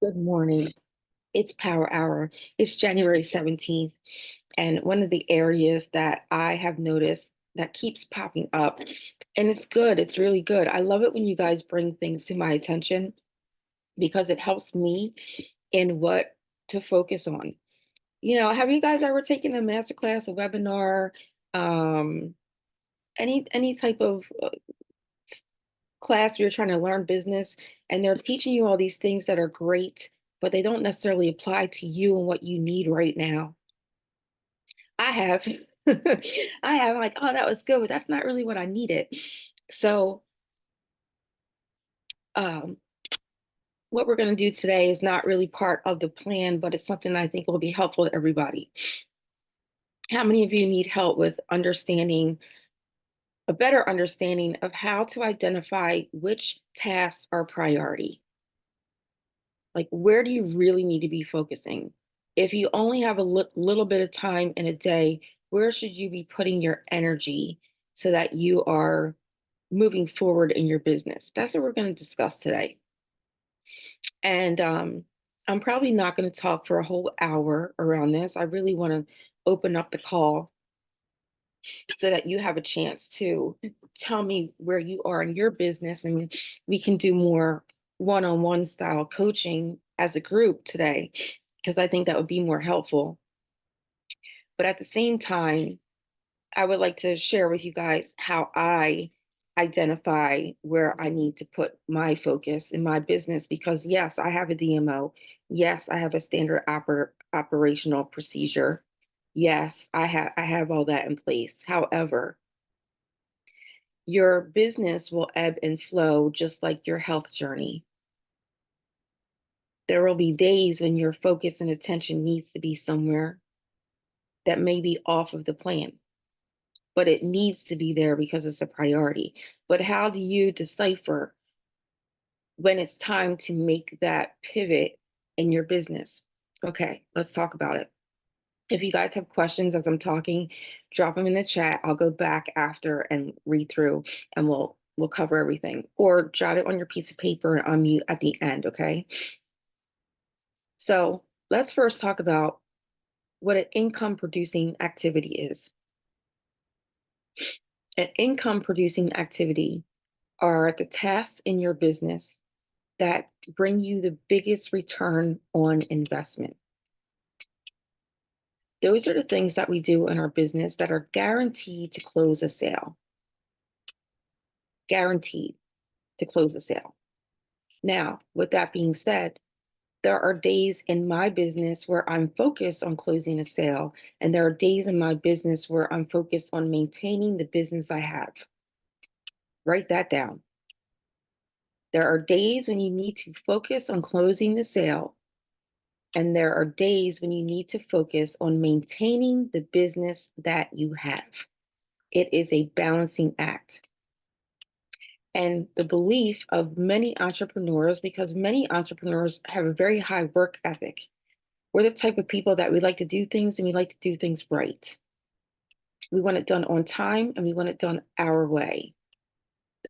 Good morning. It's Power Hour. It's January 17th. And one of the areas that I have noticed that keeps popping up, and it's good, it's really good. I love it when you guys bring things to my attention because it helps me in what to focus on. Have you guys ever taken a master class, a webinar, um, any type of class where you're trying to learn business and they're teaching you all these things that are great, but they don't necessarily apply to you and what you need right now? I have. I have like, oh, that was good, but that's not really what I needed. So, um, what we're going to do today is not really part of the plan, but it's something I think will be helpful to everybody. How many of you need help with understanding a better understanding of how to identify which tasks are priority? Like, where do you really need to be focusing? If you only have a little bit of time in a day, where should you be putting your energy so that you are moving forward in your business? That's what we're going to discuss today. And I'm probably not going to talk for a whole hour around this. I really want to open up the call so that you have a chance to tell me where you are in your business, and we can do more one-on-one style coaching as a group today, because I think that would be more helpful. But at the same time, I would like to share with you guys how I identify where I need to put my focus in my business, because yes, I have a DMO. Yes, I have a standard operational procedure. Yes, I have all that in place. However, your business will ebb and flow just like your health journey. There will be days when your focus and attention needs to be somewhere that may be off of the plan, but it needs to be there because it's a priority. But how do you decipher when it's time to make that pivot in your business? Okay, let's talk about it. If you guys have questions as I'm talking, drop them in the chat. I'll go back after and read through, and we'll cover everything. Or jot it on your piece of paper and unmute at the end, okay? So let's first talk about what an income producing activity is. An income producing activity are the tasks in your business that bring you the biggest return on investment. Those are the things that we do in our business that are guaranteed to close a sale. Guaranteed to close a sale. Now, with that being said, there are days in my business where I'm focused on closing a sale, and there are days in my business where I'm focused on maintaining the business I have. Write that down. There are days when you need to focus on closing the sale, and there are days when you need to focus on maintaining the business that you have. It is a balancing act. And the belief of many entrepreneurs, because many entrepreneurs have a very high work ethic. We're the type of people that we like to do things, and we like to do things right. We want it done on time, and we want it done our way.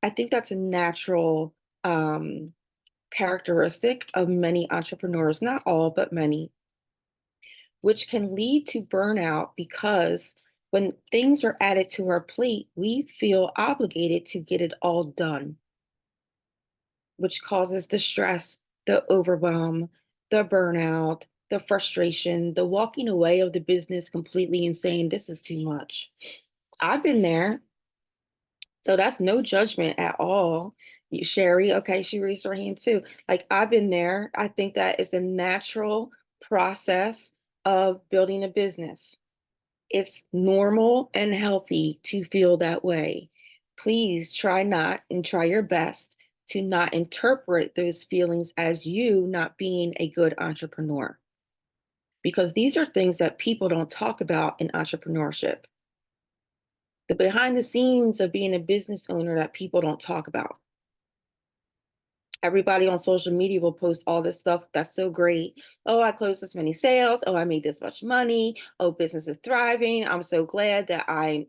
I think that's a natural characteristic of many entrepreneurs, not all, but many, which can lead to burnout because when things are added to our plate, we feel obligated to get it all done, which causes the stress, the overwhelm, the burnout, the frustration, the walking away of the business completely and saying, this is too much. I've been there. So that's no judgment at all. Sherry, okay, she raised her hand too. Like, I've been there. I think that is a natural process of building a business. It's normal and healthy to feel that way. Please try not and try your best to not interpret those feelings as you not being a good entrepreneur, because these are things that people don't talk about in entrepreneurship. The behind the scenes of being a business owner that people don't talk about. Everybody on social media will post all this stuff. That's so great. Oh, I closed this many sales. Oh, I made this much money. Oh, business is thriving. I'm so glad that I'm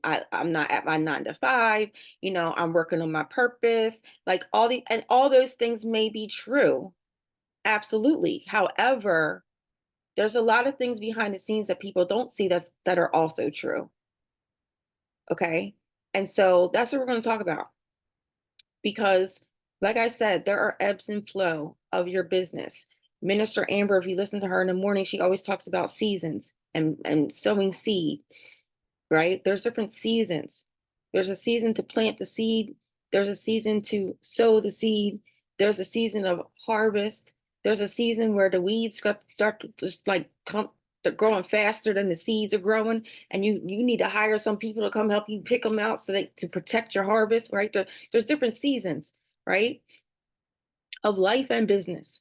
not at my 9 to 5. I'm working on my purpose. Like all those things may be true. Absolutely. However, there's a lot of things behind the scenes that people don't see that are also true. Okay. And so that's what we're going to talk about because, like I said, there are ebbs and flow of your business. Minister Amber, if you listen to her in the morning, she always talks about seasons and sowing seed, right? There's different seasons. There's a season to plant the seed, there's a season to sow the seed, there's a season of harvest, there's a season where the weeds start to just like come, they're growing faster than the seeds are growing, and you need to hire some people to come help you pick them out so they to protect your harvest, right? There's different seasons, right? Of life and business.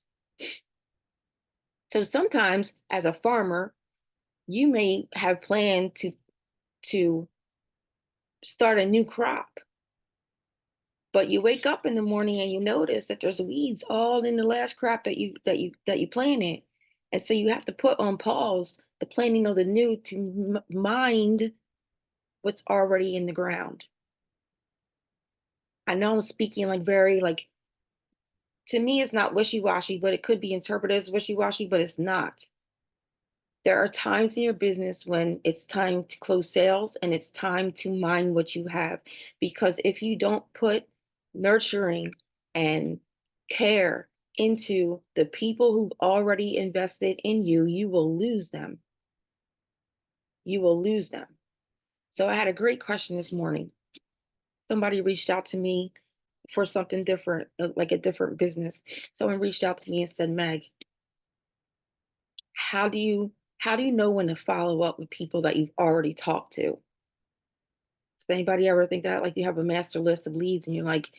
So sometimes as a farmer, you may have planned to start a new crop. But you wake up in the morning and you notice that there's weeds all in the last crop that you planted. And so you have to put on pause the planting of the new to mind what's already in the ground. I know I'm speaking like very like to me it's not wishy-washy, but it could be interpreted as wishy-washy, but it's not. There are times in your business when it's time to close sales and it's time to mind what you have. Because if you don't put nurturing and care into the people who've already invested in you, you will lose them. You will lose them. So I had a great question this morning. Somebody reached out to me for something different, like a different business. Someone reached out to me and said, Meg, how do you how do you know when to follow up with people that you've already talked to? Does anybody ever think that? Like you have a master list of leads and you're like,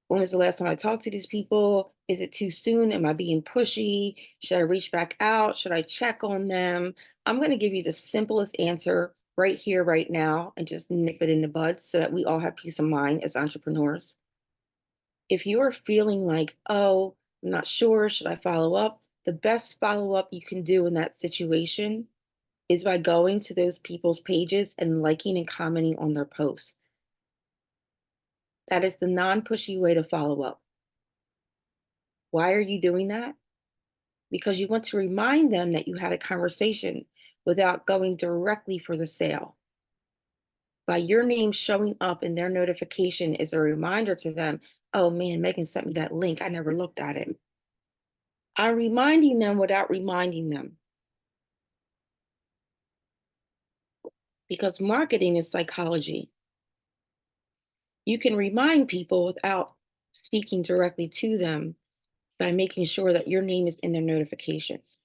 when was the last time I talked to these people? Is it too soon? Am I being pushy? Should I reach back out? Should I check on them? I'm going to give you the simplest answer right here, right now, and just nip it in the bud so that we all have peace of mind as entrepreneurs. If you are feeling like, oh, I'm not sure, should I follow up? The best follow up you can do in that situation is by going to those people's pages and liking and commenting on their posts. That is the non-pushy way to follow up. Why are you doing that? Because you want to remind them that you had a conversation without going directly for the sale. By your name showing up in their notification is a reminder to them, oh man, Megan sent me that link. I never looked at it. I'm reminding them without reminding them because marketing is psychology. You can remind people without speaking directly to them by making sure that your name is in their notifications.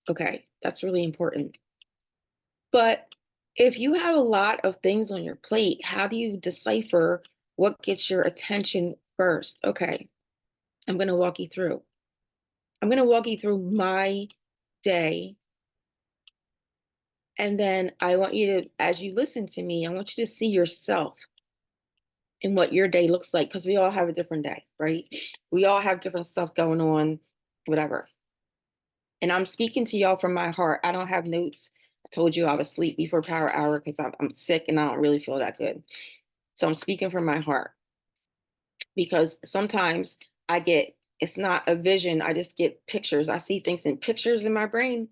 Okay, that's really important. But if you have a lot of things on your plate, how do you decipher what gets your attention first? Okay, I'm going to walk you through. I'm going to walk you through my day. And then I want you to, as you listen to me, I want you to see yourself in what your day looks like because we all have a different day, right? We all have different stuff going on, whatever. And I'm speaking to y'all from my heart. I don't have notes. I told you I was asleep before Power Hour because I'm sick and I don't really feel that good. So I'm speaking from my heart because sometimes I get, it's not a vision, I just get pictures. I see things in pictures in my brain.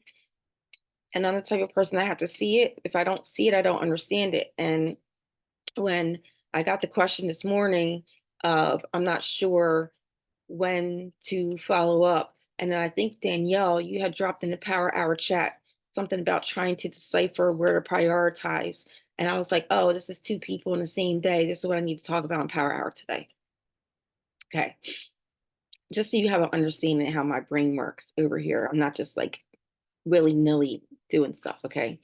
And I'm the type of person I have to see it. If I don't see it, I don't understand it. And when I got the question this morning of I'm not sure when to follow up. And then I think Danielle, you had dropped in the Power Hour chat something about trying to decipher where to prioritize. And I was like, oh, this is two people in the same day. This is what I need to talk about in Power Hour today. Okay. Just so you have an understanding of how my brain works over here. I'm not just like willy-nilly doing stuff. Okay.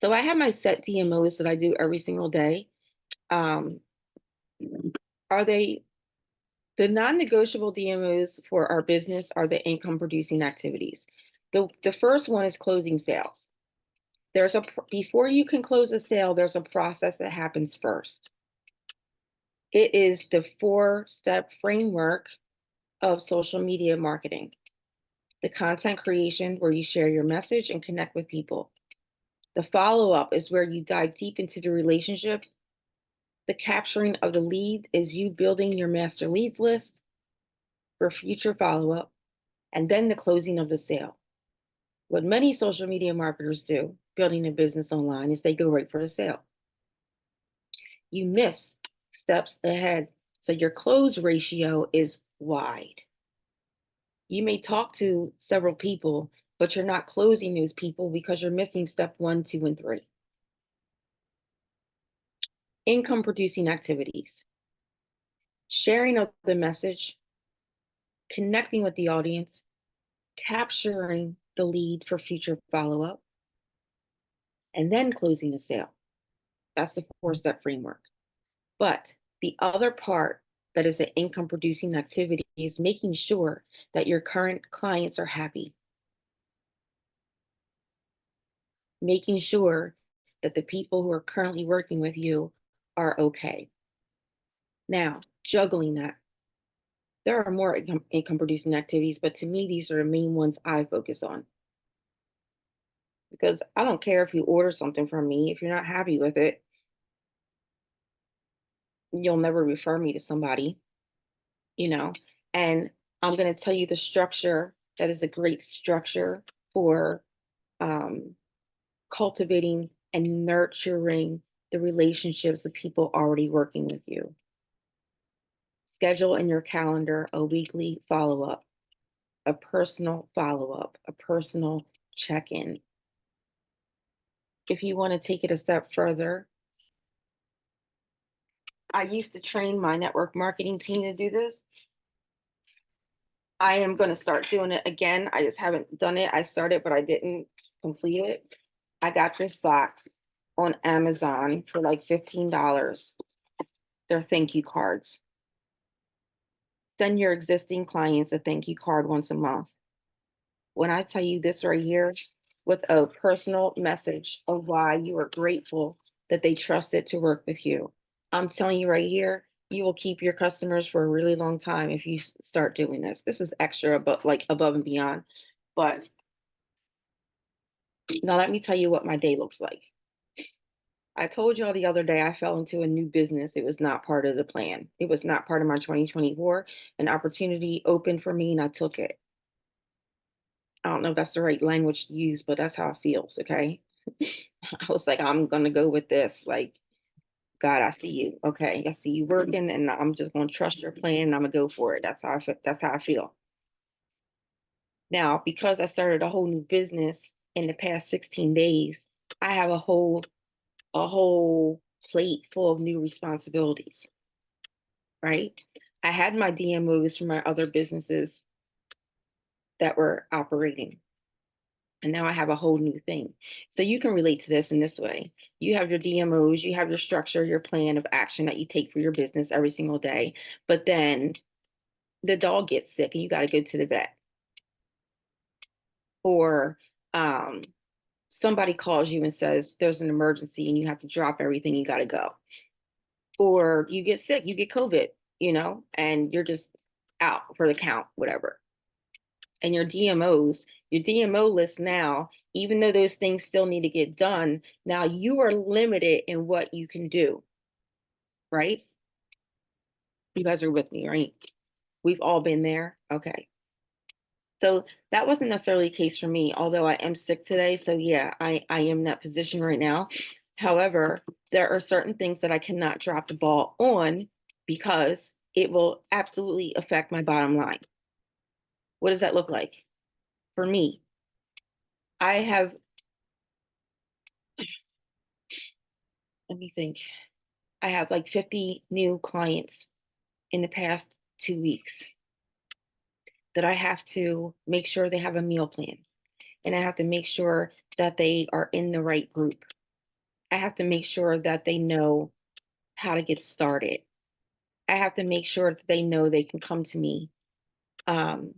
So I have my set DMOs that I do every single day. Um, are they the non-negotiable DMOs for our business are the income producing activities. The first one is closing sales. Before you can close a sale, there's a process that happens first. It is the 4-step framework of social media marketing. The content creation where you share your message and connect with people. The follow-up is where you dive deep into the relationship. The capturing of the lead is you building your master leads list. for future follow-up, and then the closing of the sale. What many social media marketers do, building a business online, is they go right for the sale. You miss steps ahead, so your close ratio is wide. You may talk to several people, but you're not closing those people because you're missing step one, two, and three. Income producing activities, sharing of the message, connecting with the audience, capturing the lead for future follow up, and then closing the sale. That's the 4-step framework. But the other part that is an income producing activity is making sure that your current clients are happy, making sure that the people who are currently working with you are okay. Now, juggling that. There are more income producing activities, but to me, these are the main ones I focus on. Because I don't care if you order something from me, if you're not happy with it, you'll never refer me to somebody, you know. And I'm going to tell you the structure that is a great structure for um, cultivating and nurturing the relationships of people already working with you. Schedule in your calendar a weekly follow up, a personal follow up, a personal check in. If you want to take it a step further, I used to train my network marketing team to do this. I am going to start doing it again. I just haven't done it. I started, but I didn't complete it. I got this box on Amazon for like $15. They're thank you cards. Send your existing clients a thank you card once a month. When I tell you this right here with a personal message of why you are grateful that they trusted to work with you, I'm telling you right here, you will keep your customers for a really long time if you start doing this. This is extra, but like above and beyond. But now let me tell you what my day looks like. I told y'all the other day I fell into a new business. It was not part of the plan. It was not part of my 2024. An opportunity opened for me and I took it. I don't know if that's the right language to use, but that's how it feels. Okay. I was like, I'm going to go with this. Like, God, I see you. Okay. I see you working and I'm just going to trust your plan and I'm going to go for it. That's how I feel. That's how I feel. Now, because I started a whole new business in the past 16 days, I have a whole plate full of new responsibilities, right? I had my DMOs from my other businesses that were operating. And now I have a whole new thing. So you can relate to this in this way. You have your DMOs, you have your structure, your plan of action that you take for your business every single day. But then the dog gets sick and you got to go to the vet. Or um, somebody calls you and says there's an emergency and you have to drop everything, you got to go. Or you get sick, you get COVID, and you're just out for the count, whatever. And your DMOs, your DMO list now, even though those things still need to get done, now you are limited in what you can do, right? You guys are with me, right? We've all been there. Okay. So that wasn't necessarily the case for me, although I am sick today. So yeah, I am in that position right now. However, there are certain things that I cannot drop the ball on because it will absolutely affect my bottom line. What does that look like? For me, I have, let me think, I have like 50 new clients in the past 2 weeks that I have to make sure they have a meal plan. And I have to make sure that they are in the right group. I have to make sure that they know how to get started. I have to make sure that they know they can come to me. Um,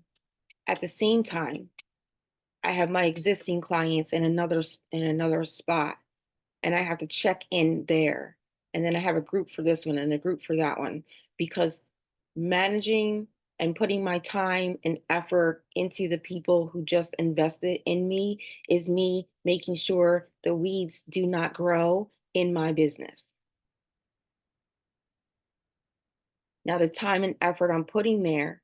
at the same time, I have my existing clients in another spot, and I have to check in there. And then I have a group for this one and a group for that one because managing and putting my time and effort into the people who just invested in me is me making sure the weeds do not grow in my business. Now, the time and effort I'm putting there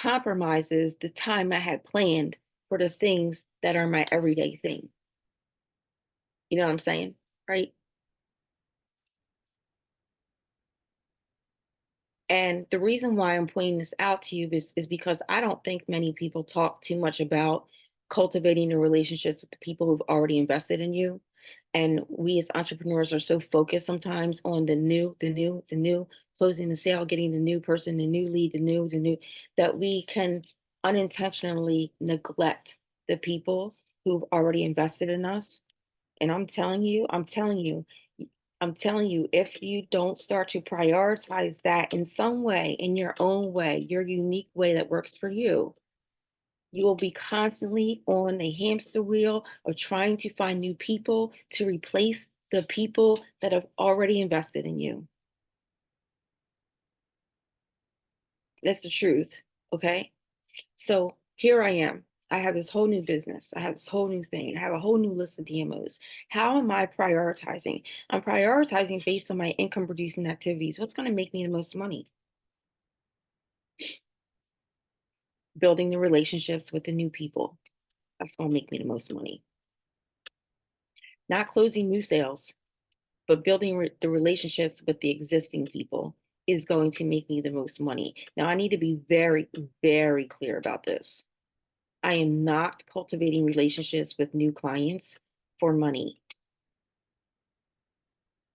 compromises the time I had planned for the things that are my everyday thing. You know what I'm saying? Right? And the reason why I'm pointing this out to you is because I don't think many people talk too much about cultivating the relationships with the people who've already invested in you. And we as entrepreneurs are so focused sometimes on the new, closing the sale, getting the new person, the new lead, the new, that we can unintentionally neglect the people who've already invested in us. And I'm telling you, if you don't start to prioritize that in some way, in your own way, your unique way that works for you will be constantly on a hamster wheel of trying to find new people to replace the people that have already invested in you. That's the truth. Okay. So here I am. I have this whole new business. I have this whole new thing. I have a whole new list of DMOs. How am I prioritizing? I'm prioritizing based on my income producing activities. What's going to make me the most money? Building the relationships with the new people. That's going to make me the most money. Not closing new sales, but building the relationships with the existing people is going to make me the most money. Now, I need to be very, very clear about this. I am not cultivating relationships with new clients for money.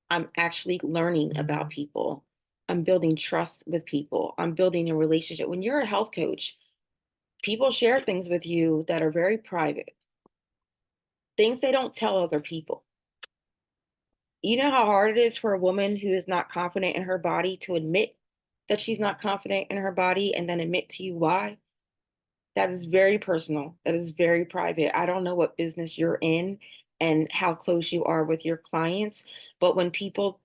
I'm actually learning about people. I'm building trust with people. I'm building a relationship. When you're a health coach, people share things with you that are very private, things they don't tell other people. You know how hard it is for a woman who is not confident in her body to admit that she's not confident in her body and then admit to you why? That is very personal. That is very private. I don't know what business you're in and how close you are with your clients, but when people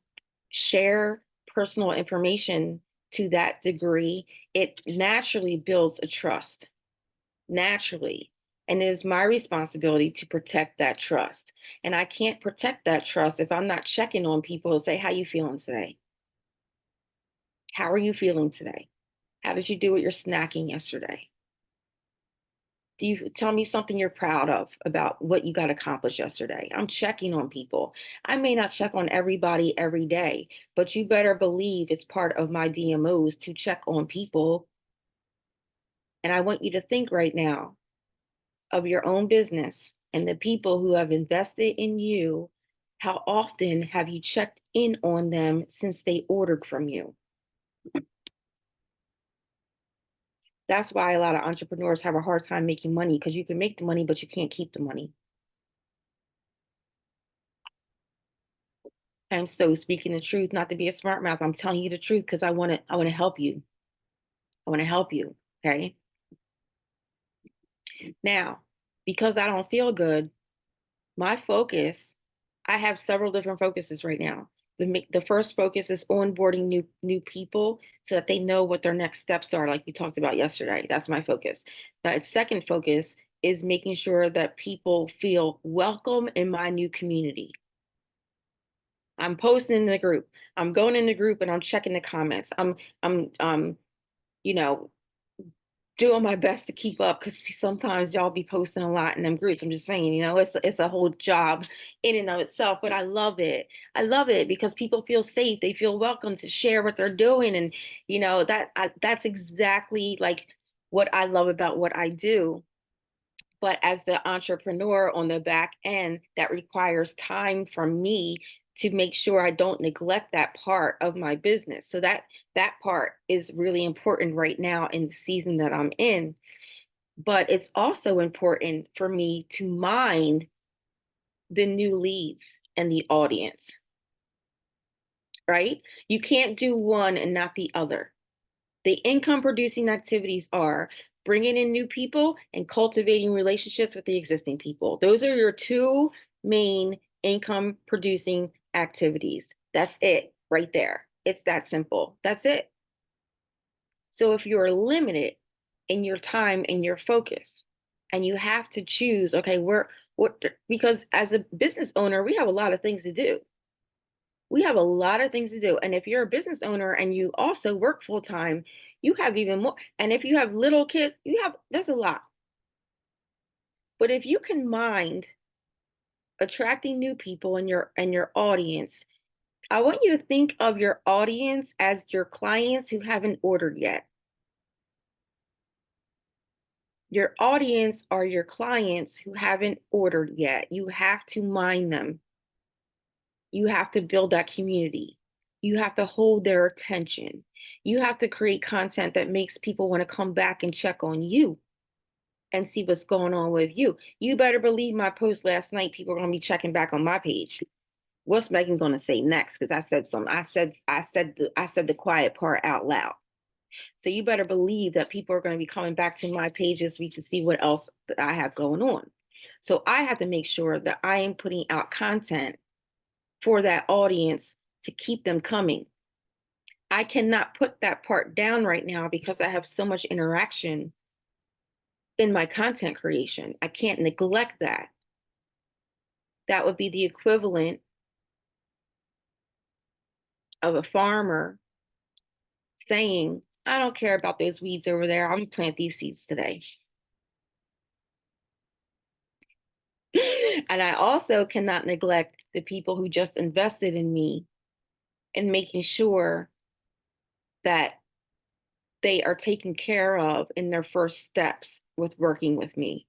share personal information to that degree, it naturally builds a trust, naturally. And it is my responsibility to protect that trust. And I can't protect that trust if I'm not checking on people and say, how you feeling today? How are you feeling today? How did you do with your snacking yesterday? Do you tell me something you're proud of about what you got accomplished yesterday? I'm checking on people. I may not check on everybody every day, but you better believe it's part of my DMOs to check on people. And I want you to think right now of your own business and the people who have invested in you. How often have you checked in on them since they ordered from you? That's why a lot of entrepreneurs have a hard time making money because you can make the money, but you can't keep the money. And so speaking the truth, not to be a smart mouth, I'm telling you the truth because I want to help you. I want to help you. Okay. Now, because I don't feel good, my focus, I have several different focuses right now. The first focus is onboarding new people so that they know what their next steps are, like we talked about yesterday. That's my focus. Now, its second focus is making sure that people feel welcome in my new community. I'm posting in the group. I'm going in the group and I'm checking the comments. I'm you know, doing my best to keep up because sometimes y'all be posting a lot in them groups. I'm just saying, it's a whole job in and of itself, but I love it. I love it because people feel safe. They feel welcome to share what they're doing, and that's exactly like what I love about what I do. But as the entrepreneur on the back end, that requires time from me to make sure I don't neglect that part of my business. So that part is really important right now in the season that I'm in. But it's also important for me to mind the new leads and the audience, right? You can't do one and not the other. The income producing activities are bringing in new people and cultivating relationships with the existing people. Those are your two main income producing activities. That's it right there. It's that simple. That's it. So if you're limited in your time and your focus, and you have to choose, okay, because as a business owner, we have a lot of things to do. We have a lot of things to do. And if you're a business owner and you also work full time, You have even more. And if you have little kids, there's a lot. But if you can mind attracting new people in your audience, I want you to think of your audience as your clients who haven't ordered yet. Your audience are your clients who haven't ordered yet. You have to mind them. You have to build that community. You have to hold their attention. You have to create content that makes people want to come back and check on you and see what's going on with you. You better believe my post last night, people are going to be checking back on my page. What's Megan going to say next? Because I said the quiet part out loud. So you better believe that people are going to be coming back to my page this week to see what else that I have going on. So I have to make sure that I am putting out content for that audience to keep them coming. I cannot put that part down right now because I have so much interaction in my content creation. I can't neglect that. That would be the equivalent of a farmer saying, I don't care about those weeds over there. I'm gonna plant these seeds today. And I also cannot neglect the people who just invested in me and making sure that they are taken care of in their first steps with working with me.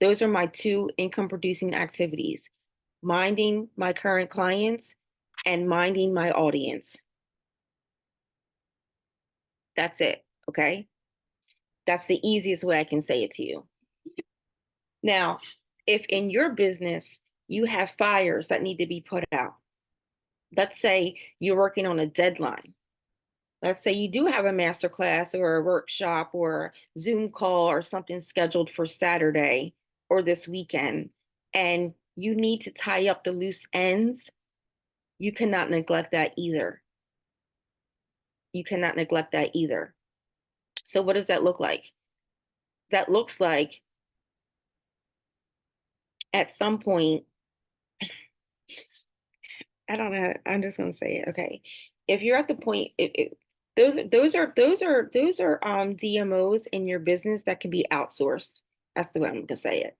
Those are my two income producing activities: minding my current clients and minding my audience. That's it. Okay. That's the easiest way I can say it to you. Now, if in your business you have fires that need to be put out, let's say you're working on a deadline. Let's say you do have a master class or a workshop or a Zoom call or something scheduled for Saturday or this weekend, and you need to tie up the loose ends. You cannot neglect that either. You cannot neglect that either. So, what does that look like? That looks like at some point, I don't know. I'm just gonna say it. Okay. If you're at the point, those are DMOs in your business that can be outsourced. That's the way I'm gonna say it.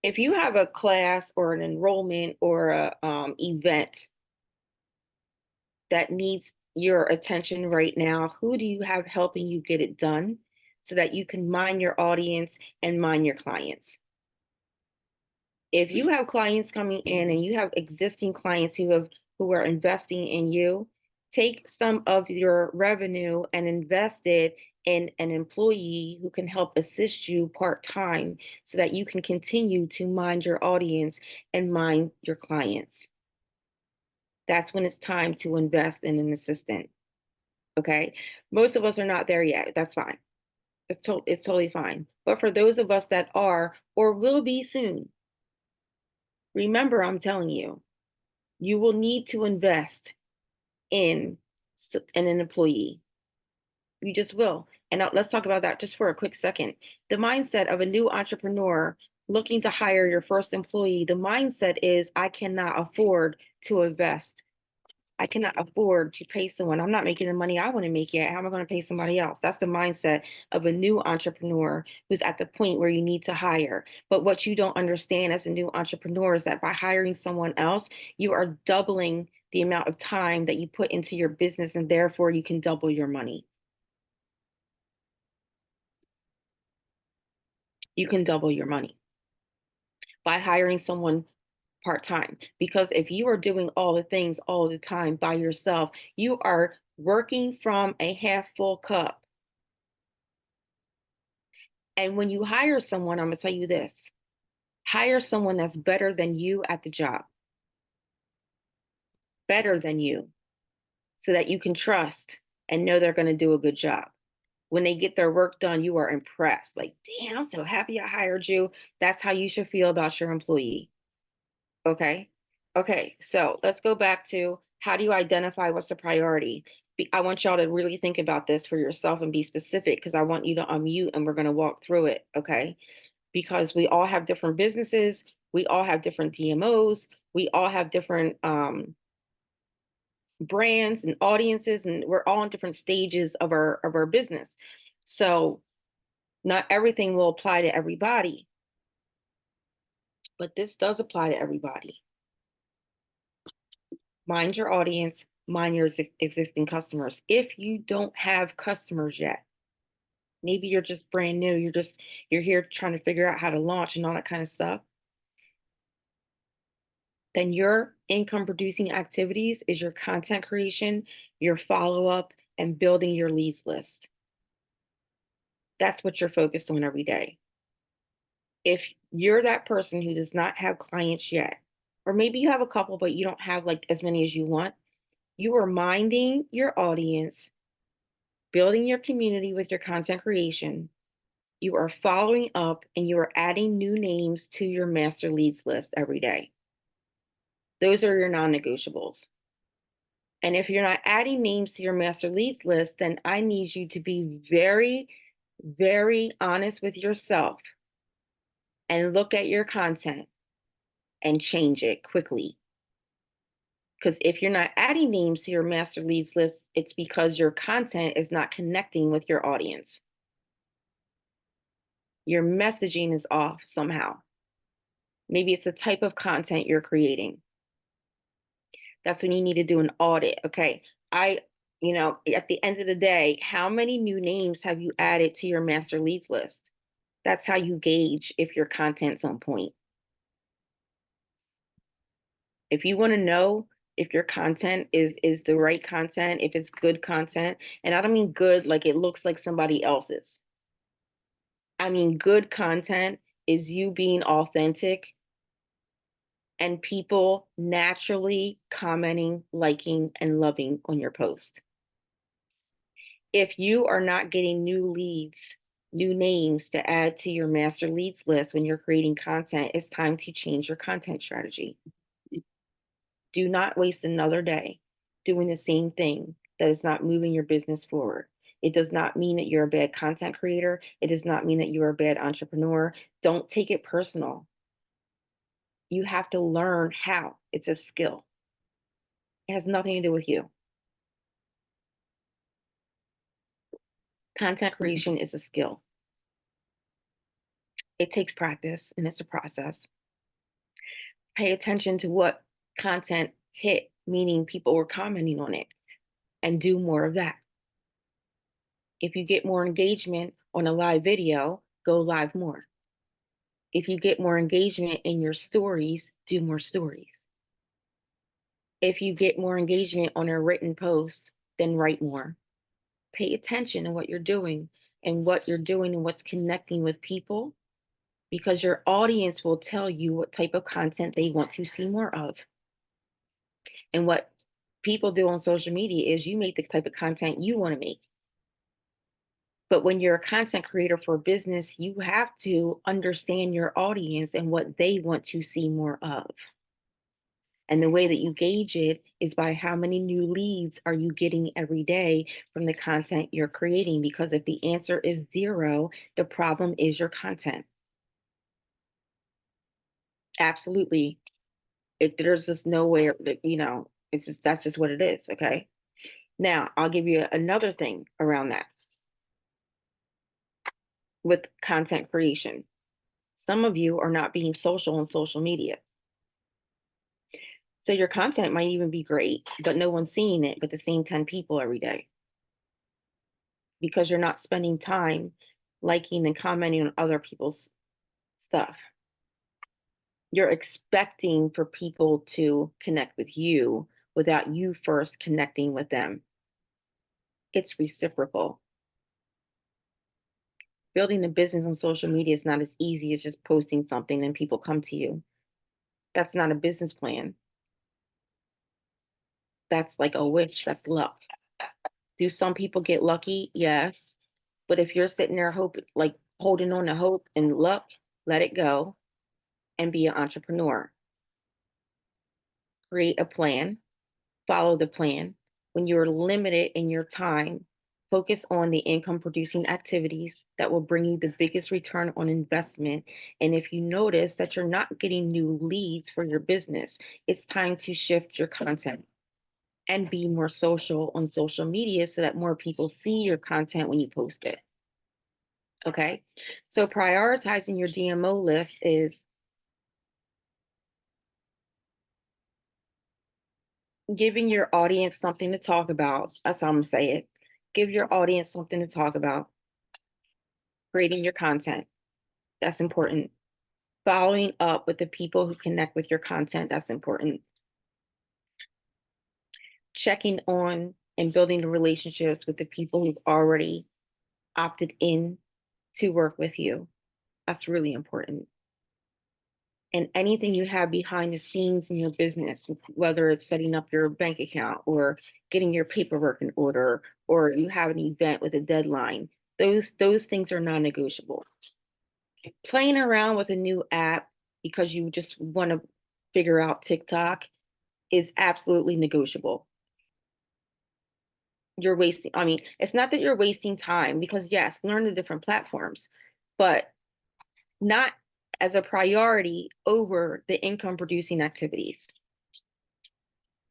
If you have a class or an enrollment or a event that needs your attention right now, who do you have helping you get it done so that you can mind your audience and mind your clients? If you have clients coming in and you have existing clients who are investing in you, take some of your revenue and invest it in an employee who can help assist you part-time so that you can continue to mind your audience and mind your clients. That's when it's time to invest in an assistant. Okay. Most of us are not there yet. That's fine. It's totally fine. But for those of us that are or will be soon, remember, I'm telling you, you will need to invest in in an employee. You just will. And now let's talk about that just for a quick second. The mindset of a new entrepreneur looking to hire your first employee, the mindset is, I cannot afford to invest. I cannot afford to pay someone. I'm not making the money I want to make yet. How am I going to pay somebody else? That's the mindset of a new entrepreneur who's at the point where you need to hire. But what you don't understand as a new entrepreneur is that by hiring someone else, you are doubling the amount of time that you put into your business, and therefore you can double your money. You can double your money by hiring someone part time. Because if you are doing all the things all the time by yourself, you are working from a half full cup. And when you hire someone, I'm going to tell you this: hire someone that's better than you at the job, better than you, so that you can trust and know they're going to do a good job. When they get their work done, you are impressed. Like, damn, I'm so happy I hired you. That's how you should feel about your employee. Okay. Okay. So let's go back to, how do you identify what's the priority? I want y'all to really think about this for yourself and be specific, because I want you to unmute and we're going to walk through it. Okay. Because we all have different businesses, we all have different DMOs, we all have different brands and audiences, and we're all in different stages of our business. So not everything will apply to everybody, but this does apply to everybody. Mind your audience, mind your existing customers. If you don't have customers yet, maybe you're just brand new, you're here trying to figure out how to launch and all that kind of stuff, then your income producing activities is your content creation, your follow up, and building your leads list. That's what you're focused on every day. If you're that person who does not have clients yet, or maybe you have a couple, but you don't have like as many as you want, you are minding your audience, building your community with your content creation. You are following up and you are adding new names to your master leads list every day. Those are your non negotiables. And if you're not adding names to your master leads list, then I need you to be very, very honest with yourself and look at your content and change it quickly. Because if you're not adding names to your master leads list, it's because your content is not connecting with your audience. Your messaging is off somehow. Maybe it's the type of content you're creating. That's when you need to do an audit. Okay. At the end of the day, how many new names have you added to your master leads list? That's how you gauge if your content's on point. If you want to know if your content is the right content, if it's good content, and I don't mean good like it looks like somebody else's. I mean good content is you being authentic and people naturally commenting, liking, and loving on your post. If you are not getting new leads, new names to add to your master leads list when you're creating content, it's time to change your content strategy. Do not waste another day doing the same thing that is not moving your business forward. It does not mean that you're a bad content creator. It does not mean that you're a bad entrepreneur. Don't take it personal. You have to learn how. It's a skill. It has nothing to do with you. Content creation is a skill. It takes practice and it's a process. Pay attention to what content hit, meaning people were commenting on it, and do more of that. If you get more engagement on a live video, go live more. If you get more engagement in your stories, do more stories. If you get more engagement on a written post, then write more. Pay attention to what you're doing and what's connecting with people, because your audience will tell you what type of content they want to see more of. And what people do on social media is you make the type of content you want to make. But when you're a content creator for a business, you have to understand your audience and what they want to see more of. And the way that you gauge it is by how many new leads are you getting every day from the content you're creating? Because if the answer is zero, the problem is your content. Absolutely. There's just no way that, that's just what it is. Okay. Now, I'll give you another thing around that with content creation. Some of you are not being social on social media. So your content might even be great, but no one's seeing it but the same 10 people every day, because you're not spending time liking and commenting on other people's stuff. You're expecting for people to connect with you without you first connecting with them. It's reciprocal. Building a business on social media is not as easy as just posting something and people come to you. That's not a business plan. That's like a wish, that's luck. Do some people get lucky? Yes. But if you're sitting there holding on to hope and luck, let it go and be an entrepreneur. Create a plan, follow the plan. When you're limited in your time, focus on the income producing activities that will bring you the biggest return on investment. And if you notice that you're not getting new leads for your business, it's time to shift your content. and be more social on social media so that more people see your content when you post it. Okay. So prioritizing your DMO list is giving your audience something to talk about. That's how I'm gonna say it. Give your audience something to talk about. Creating your content. That's important. Following up with the people who connect with your content. That's important. Checking on and building the relationships with the people who've already opted in to work with you. That's really important. And anything you have behind the scenes in your business, whether it's setting up your bank account or getting your paperwork in order, or you have an event with a deadline, those things are non-negotiable. Playing around with a new app because you just want to figure out TikTok is absolutely negotiable. You're wasting, I mean, it's not that you're wasting time because yes, learn the different platforms, but not as a priority over the income producing activities.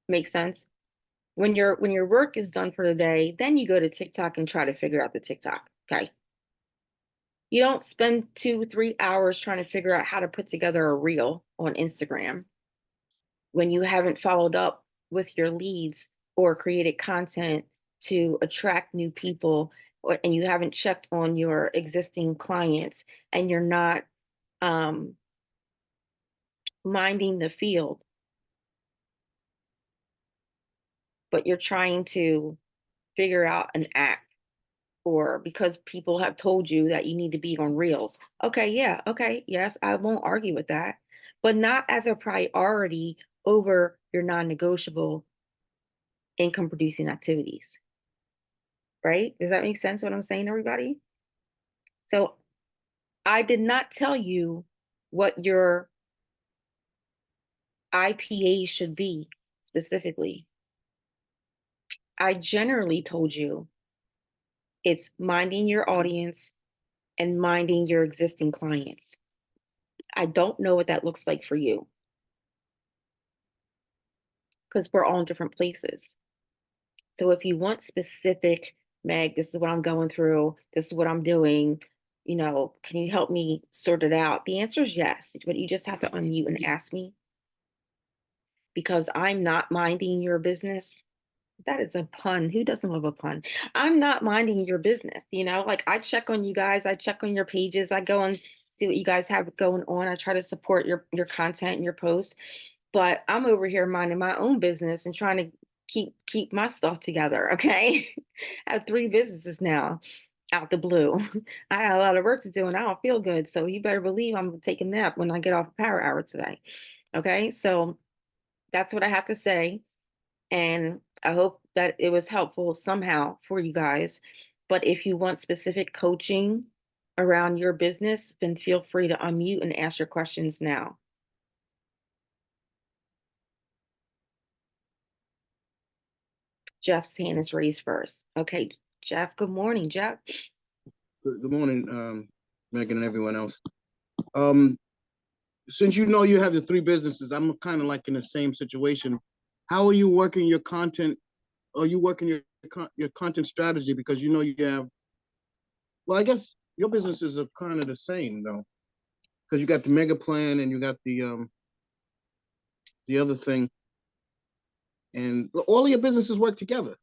Make sense? When your work is done for the day, then you go to TikTok and try to figure out the TikTok. Okay. You don't spend 2, 3 hours trying to figure out how to put together a reel on Instagram when you haven't followed up with your leads or created content to attract new people, and you haven't checked on your existing clients, and you're not um, minding the field, but you're trying to figure out an app or because people have told you that you need to be on reels. Okay, yeah, okay, yes, I won't argue with that, but not as a priority over your non-negotiable income producing activities, right? Does that make sense what I'm saying, everybody? So I did not tell you what your IPA should be specifically. I generally told you it's minding your audience and minding your existing clients. I don't know what that looks like for you because we're all in different places. So if you want specific, Meg, this is what I'm going through, this is what I'm doing, can you help me sort it out? The answer is yes, but you just have to unmute and ask me because I'm not minding your business. That is a pun. Who doesn't love a pun? I'm not minding your business, like I check on you guys, I check on your pages, I go and see what you guys have going on. I try to support your content and your posts, but I'm over here minding my own business and trying to keep my stuff together, okay? I have 3 businesses now out the blue. I got a lot of work to do and I don't feel good. So you better believe I'm taking a nap when I get off a power hour today. Okay? So that's what I have to say. And I hope that it was helpful somehow for you guys. But if you want specific coaching around your business, then feel free to unmute and ask your questions now. Jeff's hand is raised first. Okay, Jeff, good morning, Jeff. Good morning, Megan and everyone else. Since you have the 3 businesses, I'm kind of like in the same situation. How are you working your content? Are you working your content strategy? Because you have, well, I guess your businesses are kind of the same though, because you got the mega plan and you got the other thing, and all of your businesses work together.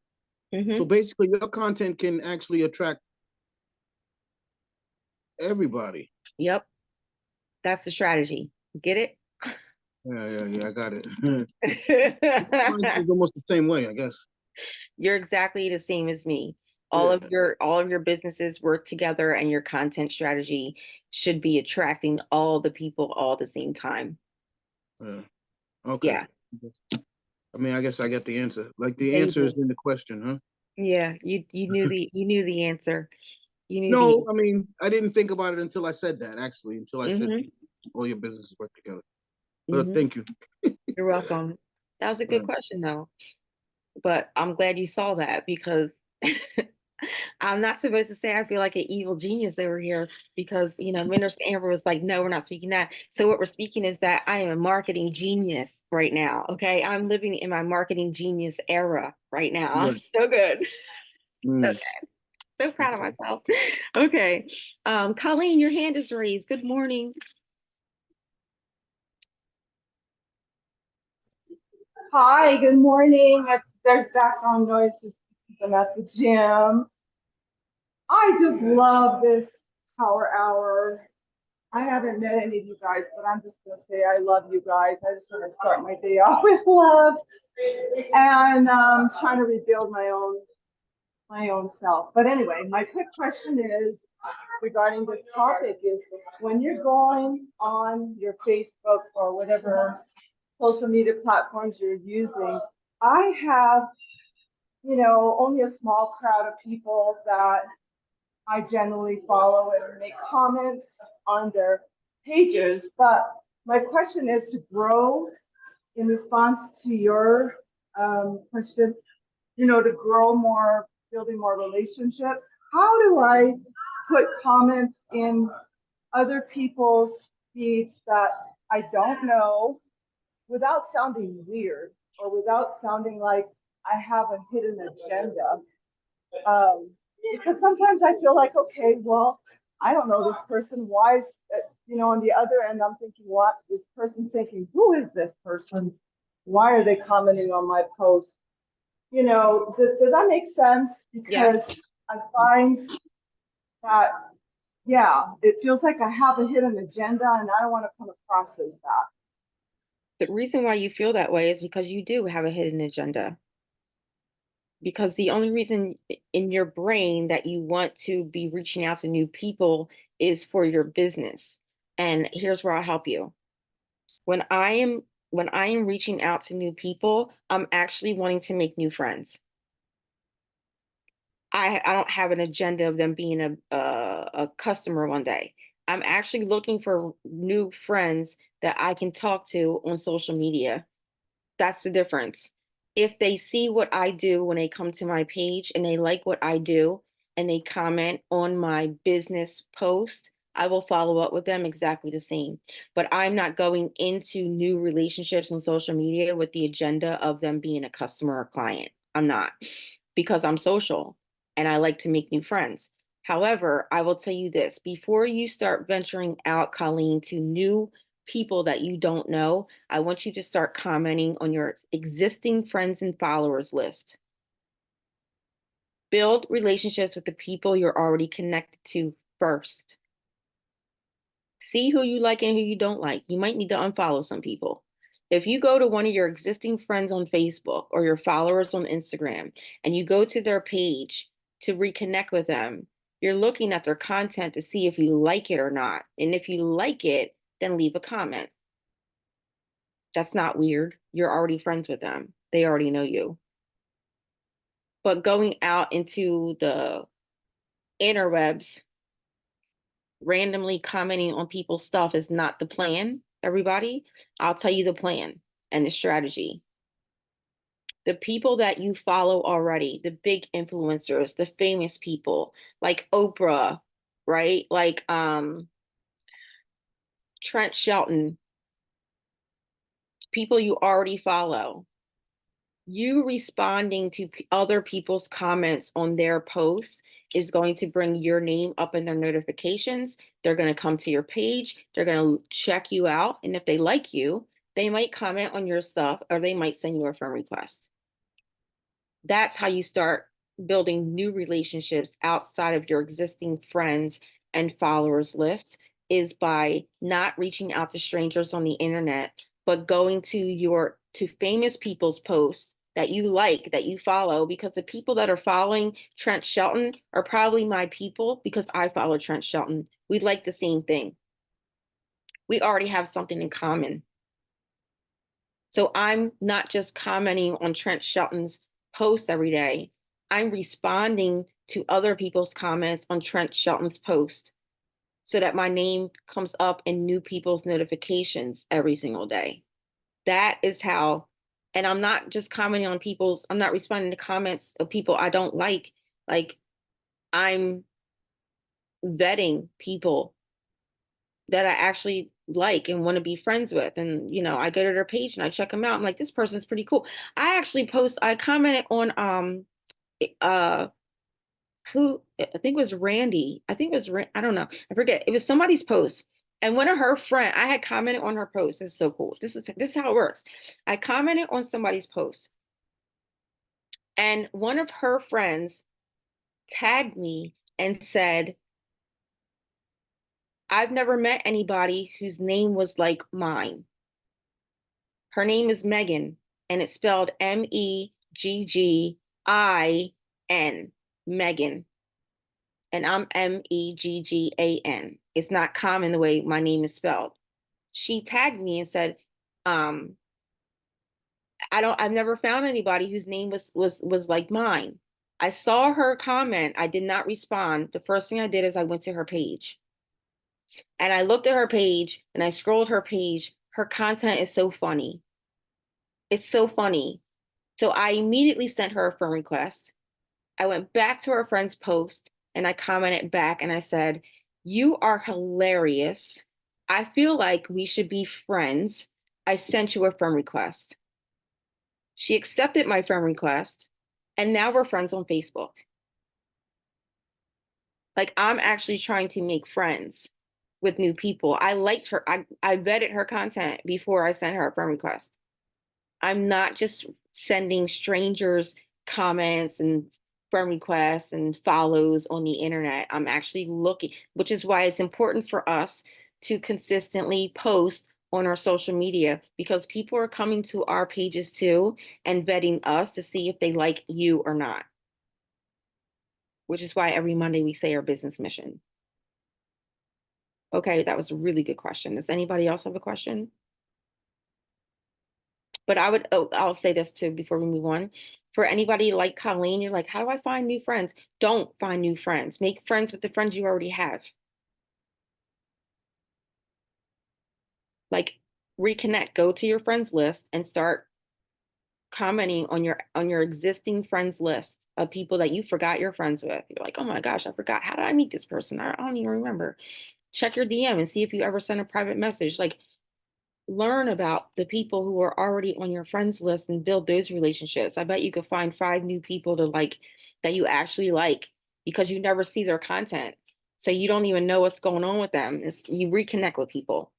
So basically, your content can actually attract everybody. Yep, that's the strategy. Get it? Yeah, I got it. Mine is almost the same way, I guess. You're exactly the same as me. All Yeah. of your businesses work together and your content strategy should be attracting all the people all at the same time. Yeah. Okay. Yeah. I mean, I guess I get the answer. Like the Yeah, you answer is do. in the question, huh? Yeah, you knew the answer. You knew the No, I mean, I didn't think about it until I said that, actually, until I said mm-hmm. all your businesses work together. But Mm-hmm. thank you. You're welcome. That was a good question though. But I'm glad you saw that because I'm not supposed to say I feel like an evil genius over here because, Minister Amber was like, no, we're not speaking that. So what we're speaking is that I am a marketing genius right now. Okay. I'm living in my marketing genius era right now. Right. So good. So Mm, good. So proud of okay. myself. Okay. Colleen, your hand is raised. Good morning. Hi, good morning. There's background noises. I'm at the gym. I just love this power hour. I haven't met any of you guys, but I'm just going to say I love you guys. I just want to start my day off with love and trying to rebuild my own self. But anyway, my quick question is regarding this topic is when you're going on your Facebook or whatever social media platforms you're using, I have only a small crowd of people that I generally follow and make comments on their pages. But my question is to grow in response to your question, to grow more, building more relationships. How do I put comments in other people's feeds that I don't know without sounding weird or without sounding like I have a hidden agenda? Um, because sometimes I feel like, okay, well, I don't know this person. Why is on the other end, I'm thinking, what this person's thinking, who is this person? Why are they commenting on my post? Does that make sense? Yes. Because I find that, yeah, it feels like I have a hidden agenda and I don't want to come across as that. The reason why you feel that way is because you do have a hidden agenda. Because the only reason in your brain that you want to be reaching out to new people is for your business. And here's where I'll help you. When I am when I am reaching out to new people, I'm actually wanting to make new friends. I don't have an agenda of them being a customer one day. I'm actually looking for new friends that I can talk to on social media. That's the difference. If they see what I do when they come to my page and they like what I do and they comment on my business post, I will follow up with them exactly the same. But I'm not going into new relationships on social media with the agenda of them being a customer or client. I'm not because I'm social and I like to make new friends. However, I will tell you this before you start venturing out, Colleen, to new people that you don't know, I want you to start commenting on your existing friends and followers list. Build relationships with the people you're already connected to first. See who you like and who you don't like. You might need to unfollow some people. If you go to one of your existing friends on Facebook or your followers on Instagram and you go to their page to reconnect with them, you're looking at their content to see if you like it or not. And if you like it, then leave a comment. That's not weird. You're already friends with them. They already know you. But going out into the interwebs, randomly commenting on people's stuff is not the plan, everybody. I'll tell you the plan and the strategy. The people that you follow already, the big influencers, the famous people like Oprah, right? Like Trent Shelton, people you already follow. You responding to other people's comments on their posts is going to bring your name up in their notifications. They're going to come to your page. They're going to check you out. And if they like you, they might comment on your stuff or they might send you a friend request. That's how you start building new relationships outside of your existing friends and followers list is by not reaching out to strangers on the internet, but going to famous people's posts that you like, that you follow, because the people that are following Trent Shelton are probably my people because I follow Trent Shelton. We like the same thing. We already have something in common. So I'm not just commenting on Trent Shelton's post every day. I'm responding to other people's comments on Trent Shelton's post so that my name comes up in new people's notifications every single day. That is how, and I'm not just commenting on I'm not responding to comments of people I don't like. Like I'm vetting people that I actually like and want to be friends with. And, I go to their page and I check them out. I'm like, this person's pretty cool. I commented on, uh, I think it was Randy. I think it was, I don't know. I forget. It was somebody's post. And one of her friend, I had commented on her post. This is so cool. This is how it works. I commented on somebody's post and one of her friends tagged me and said, I've never met anybody whose name was like mine. Her name is Megan, and it's spelled Meggin, Megan, and I'm Meggan. It's not common the way my name is spelled. She tagged me and said, um, I've never found anybody whose name was like mine. I saw her comment. I did not respond. The first thing I did is I went to her page. And I looked at her page and I scrolled her page. Her content is so funny. It's so funny. So I immediately sent her a friend request. I went back to her friend's post and I commented back and I said, you are hilarious. I feel like we should be friends. I sent you a friend request. She accepted my friend request and now we're friends on Facebook. Like I'm actually trying to make friends with new people. I liked her. I vetted her content before I sent her a friend request. I'm not just sending strangers comments and friend requests and follows on the internet. I'm actually looking, which is why it's important for us to consistently post on our social media because people are coming to our pages too and vetting us to see if they like you or not, which is why every Monday we say our business mission. Okay, that was a really good question. Does anybody else have a question? But I'll say this too before we move on. For anybody like Colleen, you're like, how do I find new friends? Don't find new friends. Make friends with the friends you already have. Like reconnect, go to your friends list and start commenting on your existing friends list of people that you forgot you're friends with. You're like, oh my gosh, I forgot. How did I meet this person? I don't even remember. Check your DM and see if you ever sent a private message. Like learn about the people who are already on your friends list and build those relationships. I bet you could find 5 new people to like that you actually like because you never see their content. So you don't even know what's going on with them. You reconnect with people.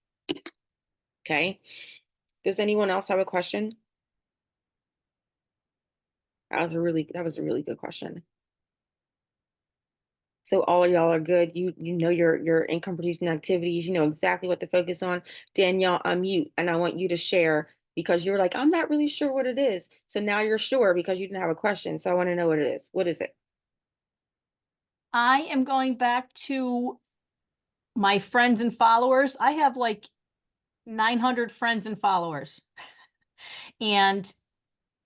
Okay. Does anyone else have a question? That was a really good question. So all of y'all are good. You know your income producing activities. You know exactly what to focus on. Danielle, unmute, and I want you to share because you're like, I'm not really sure what it is. So now you're sure because you didn't have a question. So I want to know what it is. What is it? I am going back to my friends and followers. I have like 900 friends and followers. And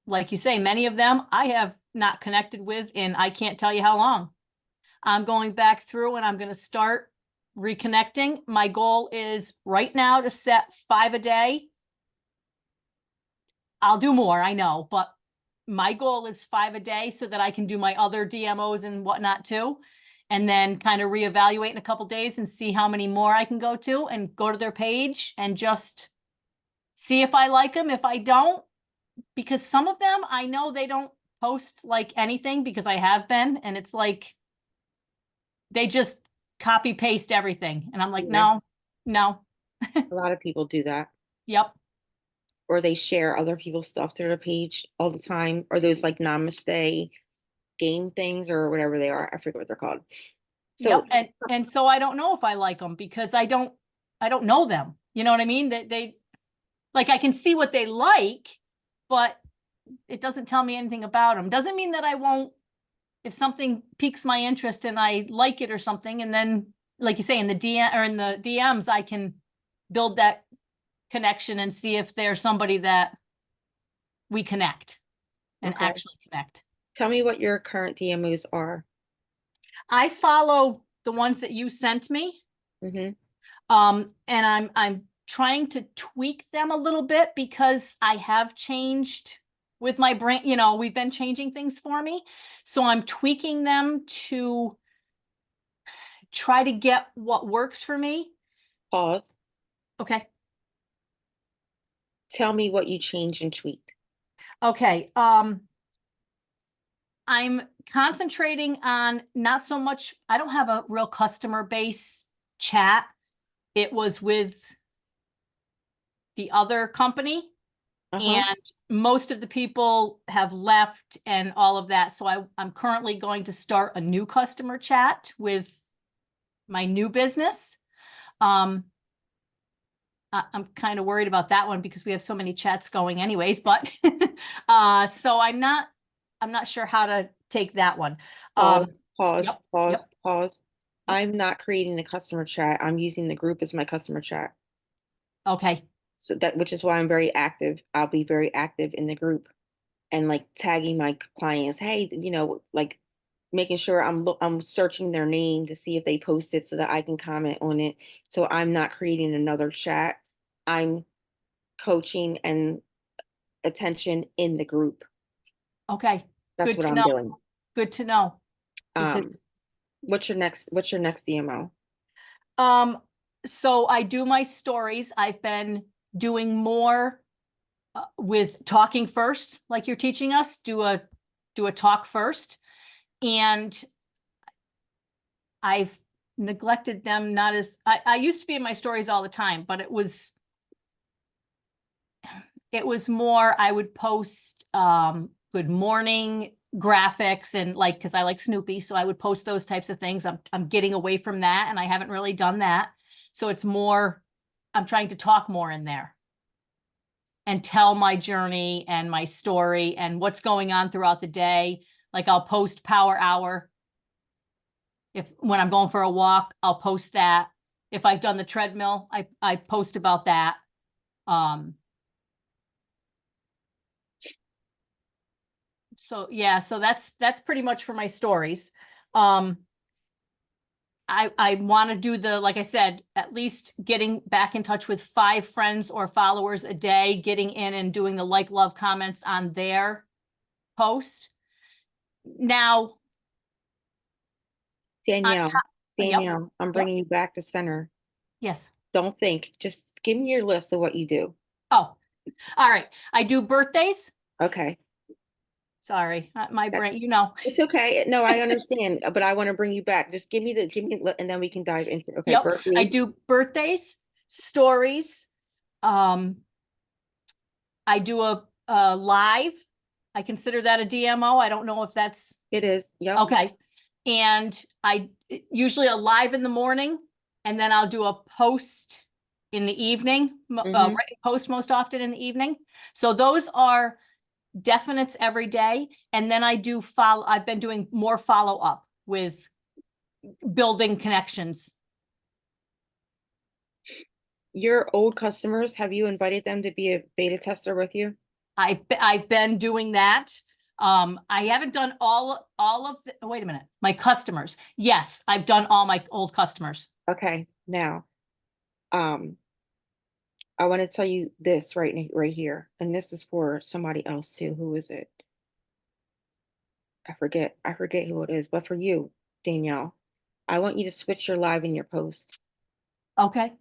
like you say, many of them I have not connected with in I can't tell you how long. I'm going back through and I'm going to start reconnecting. My goal is right now to set 5 a day. I'll do more, I know, but my goal is 5 a day so that I can do my other DMOs and whatnot too. And then kind of reevaluate in a couple days and see how many more I can go to and go to their page and just see if I like them. If I don't, because some of them, I know they don't post like anything because I have been, and it's like, they just copy paste everything. And I'm like, Yeah. no. A lot of people do that. Yep. Or they share other people's stuff to their page all the time. Or those like namaste game things or whatever they are. I forget what they're called. So Yep. And so I don't know if I like them because I don't know them. You know what I mean? That they like, I can see what they like, but it doesn't tell me anything about them. Doesn't mean that I won't, if something piques my interest and I like it or something. And then like you say, in the DM or in the DMs, I can build that connection and see if there's somebody that we connect and okay. actually connect. Tell me what your current DMOs are. I follow the ones that you sent me. Mm-hmm. And I'm trying to tweak them a little bit because I have changed with my brain. You know, we've been changing things for me. So I'm tweaking them to try to get what works for me. Pause. Okay. Tell me what you changed and tweaked. Okay. I'm concentrating on not so much, I don't have a real customer base chat. It was with the other company. Uh-huh. And most of the people have left and all of that. So I'm currently going to start a new customer chat with my new business. I'm kind of worried about that one because we have so many chats going anyways, but so I'm not sure how to take that one. Pause, pause, Yep, pause, yep, pause. yep. I'm not creating the customer chat. I'm using the group as my customer chat. Okay, So that, which is why I'm very active. I'll be very active in the group and like tagging my clients. Hey, like making sure I'm searching their name to see if they posted so that I can comment on it. So I'm not creating another chat. I'm coaching and attention in the group. okay. That's Good what to I'm know. doing. Good to know. Um, Because what's your next DMO? um, so I do my stories. I've been doing more with talking first, like you're teaching us. Do a talk first, and I've neglected them. Not as I used to be in my stories all the time, but it was more. I would post good morning graphics and like because I like Snoopy, so I would post those types of things. I'm getting away from that, and I haven't really done that. So it's more. I'm trying to talk more in there and tell my journey and my story and what's going on throughout the day. Like I'll post power hour. If when I'm going for a walk, I'll post that. If I've done the treadmill, I post about that. Um, so yeah, so that's pretty much for my stories. Um, I want to do the, like I said, at least getting back in touch with 5 friends or followers a day, getting in and doing the like, love, comments on their post. Now, on Danielle, top, yep, Danielle, I'm yep, bringing you back to center. yes. Don't think. Just give me your list of what you do. Oh, all right. I do birthdays. Okay. Sorry, my That, brain, you know. it's okay. No, I understand, but I want to bring you back. Just and then we can dive into. Okay, Yep, I birthdays. do birthdays, stories. Um, I do a live. I consider that a DMO. I don't know if that's It is. Yep. okay. And I usually a live in the morning, and then I'll do a post in the evening, Mm-hmm. written post most often in the evening. So those are definites every day. And then I do follow, I've been doing more follow up with building connections. Your old customers, have you invited them to be a beta tester with you? I've been doing that. I haven't done all of the, wait a minute, my customers. Yes, I've done all my old customers. Okay. Now, um, I want to tell you this right here, and this is for somebody else too. Who is it? I forget who it is, but for you, Danielle, I want you to switch your live and your post Okay.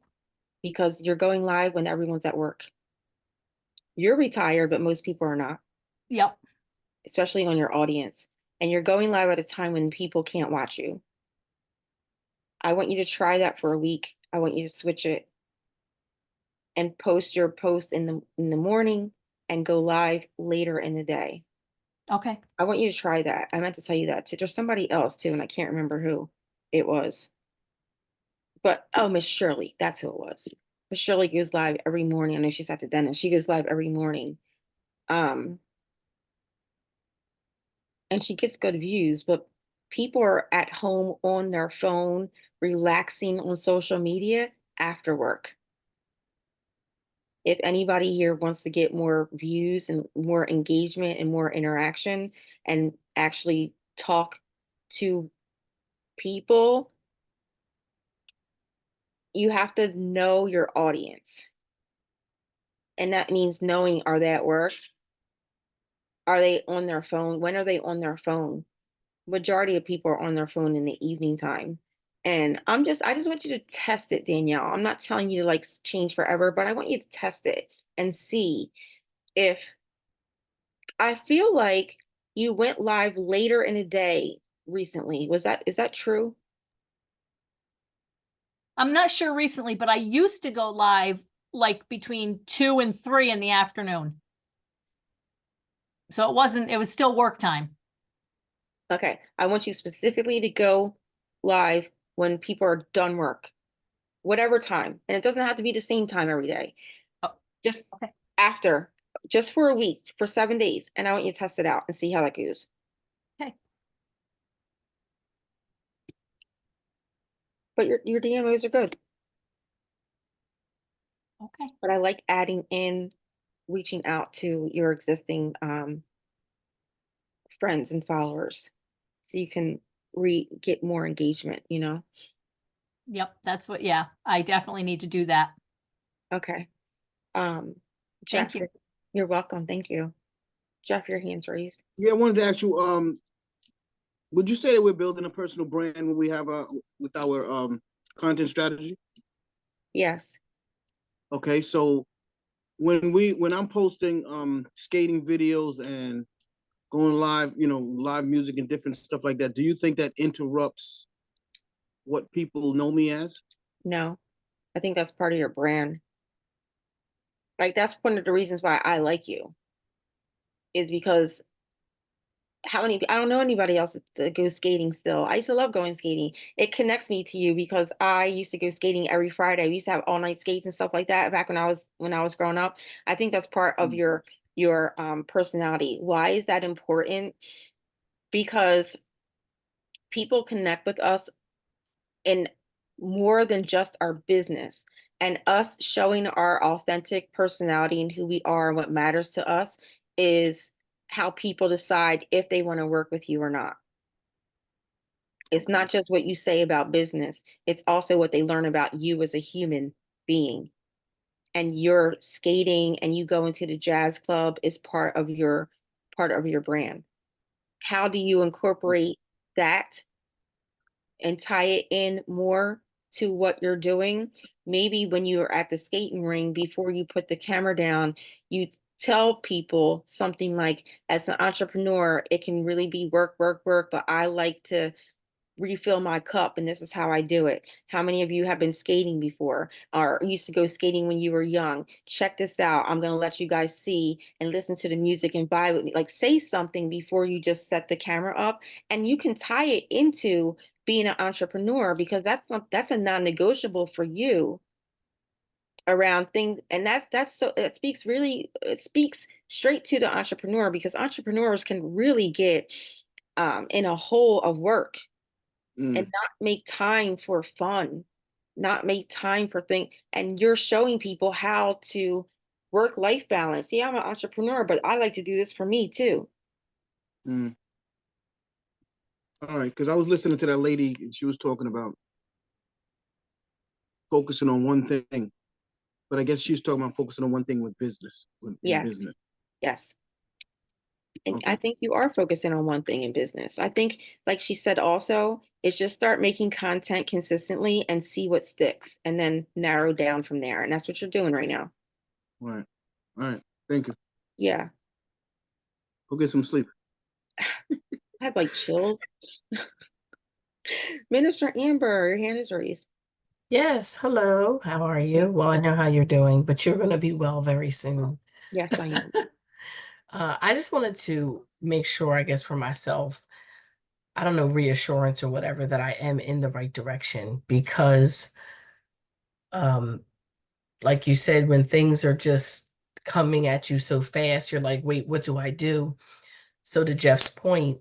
because you're going live when everyone's at work. You're retired, but most people are not, Yep. especially on your audience. And you're going live at a time when people can't watch you. I want you to try that for a week. I want you to switch it and post your post in the morning and go live later in the day. Okay. I want you to try that. I meant to tell you that too. There's somebody else too, and I can't remember who it was. But oh, Miss Shirley, that's who it was. Miss Shirley goes live every morning. I know she's at the dentist. She goes live every morning. Um, and she gets good views, but people are at home on their phone, relaxing on social media after work. If anybody here wants to get more views and more engagement and more interaction and actually talk to people, you have to know your audience. And that means knowing, are they at work? Are they on their phone? When are they on their phone? Majority of people are on their phone in the evening time. And I just want you to test it, Danielle. I'm not telling you to like change forever, but I want you to test it and see if I feel like you went live later in the day recently. Is that true? I'm not sure recently, but I used to go live like between 2 and 3 in the afternoon. So it was still work time. Okay. I want you specifically to go live when people are done work, whatever time. And it doesn't have to be the same time every day. Oh, Just okay. after, just for a week, for 7 days. And I want you to test it out and see how that goes. Okay. But your DMOs are good. Okay. But I like adding in reaching out to your existing friends and followers so you can get more engagement, you know? Yep. Yeah, I definitely need to do that. Okay. Um, Thank Jeff, you. you're welcome. Thank you. Jeff, your hand's raised. Yeah, I wanted to ask you, would you say that we're building a personal brand when we have with our content strategy? Yes. Okay, so when I'm posting skating videos and going live, live music and different stuff like that, do you think that interrupts what people know me as? No, I think that's part of your brand. Like that's one of the reasons why I like you is because I don't know anybody else that goes skating still. I used to love going skating. It connects me to you because I used to go skating every Friday. We used to have all night skates and stuff like that back when I was growing up. I think that's part of Mm. your personality. Why is that important? Because people connect with us in more than just our business, and us showing our authentic personality and who we are and what matters to us is how people decide if they want to work with you or not. It's Okay. not just what you say about business, it's also what they learn about you as a human being. And your skating and you going to the jazz club is part of your brand. How do you incorporate that and tie it in more to what you're doing? Maybe when you're at the skating ring, before you put the camera down, you tell people something like, as an entrepreneur, it can really be work, work, work, but I like to refill my cup and this is how I do it. How many of you have been skating before or used to go skating when you were young? Check this out. I'm going to let you guys see and listen to the music and vibe with me. Like say something before you just set the camera up, and you can tie it into being an entrepreneur because that's a non-negotiable for you around things. And that's so it speaks straight to the entrepreneur because entrepreneurs can really get in a hole of work and Mm, not make time for fun, not make time for things. And you're showing people how to work life balance. Yeah, I'm an entrepreneur, but I like to do this for me too. mm. All right, because I was listening to that lady and she was talking about focusing on one thing, but I guess she was talking about focusing on one thing with business, in Yes, business. yes. And I Okay. think you are focusing on one thing in business. I think, like she said, also, is just start making content consistently and see what sticks and then narrow down from there. And that's what you're doing right now. All right. All right. Thank you. Yeah. Go get some sleep. I have like chills. Minister Amber, your hand is raised. Yes, hello. How are you? Well, I know how you're doing, but you're going to be well very soon. Yes, I am. I just wanted to make sure, I guess, for myself, I don't know, reassurance or whatever, that I am in the right direction because, um, like you said, when things are just coming at you so fast, you're like, wait, what do I do? So to Jeff's point,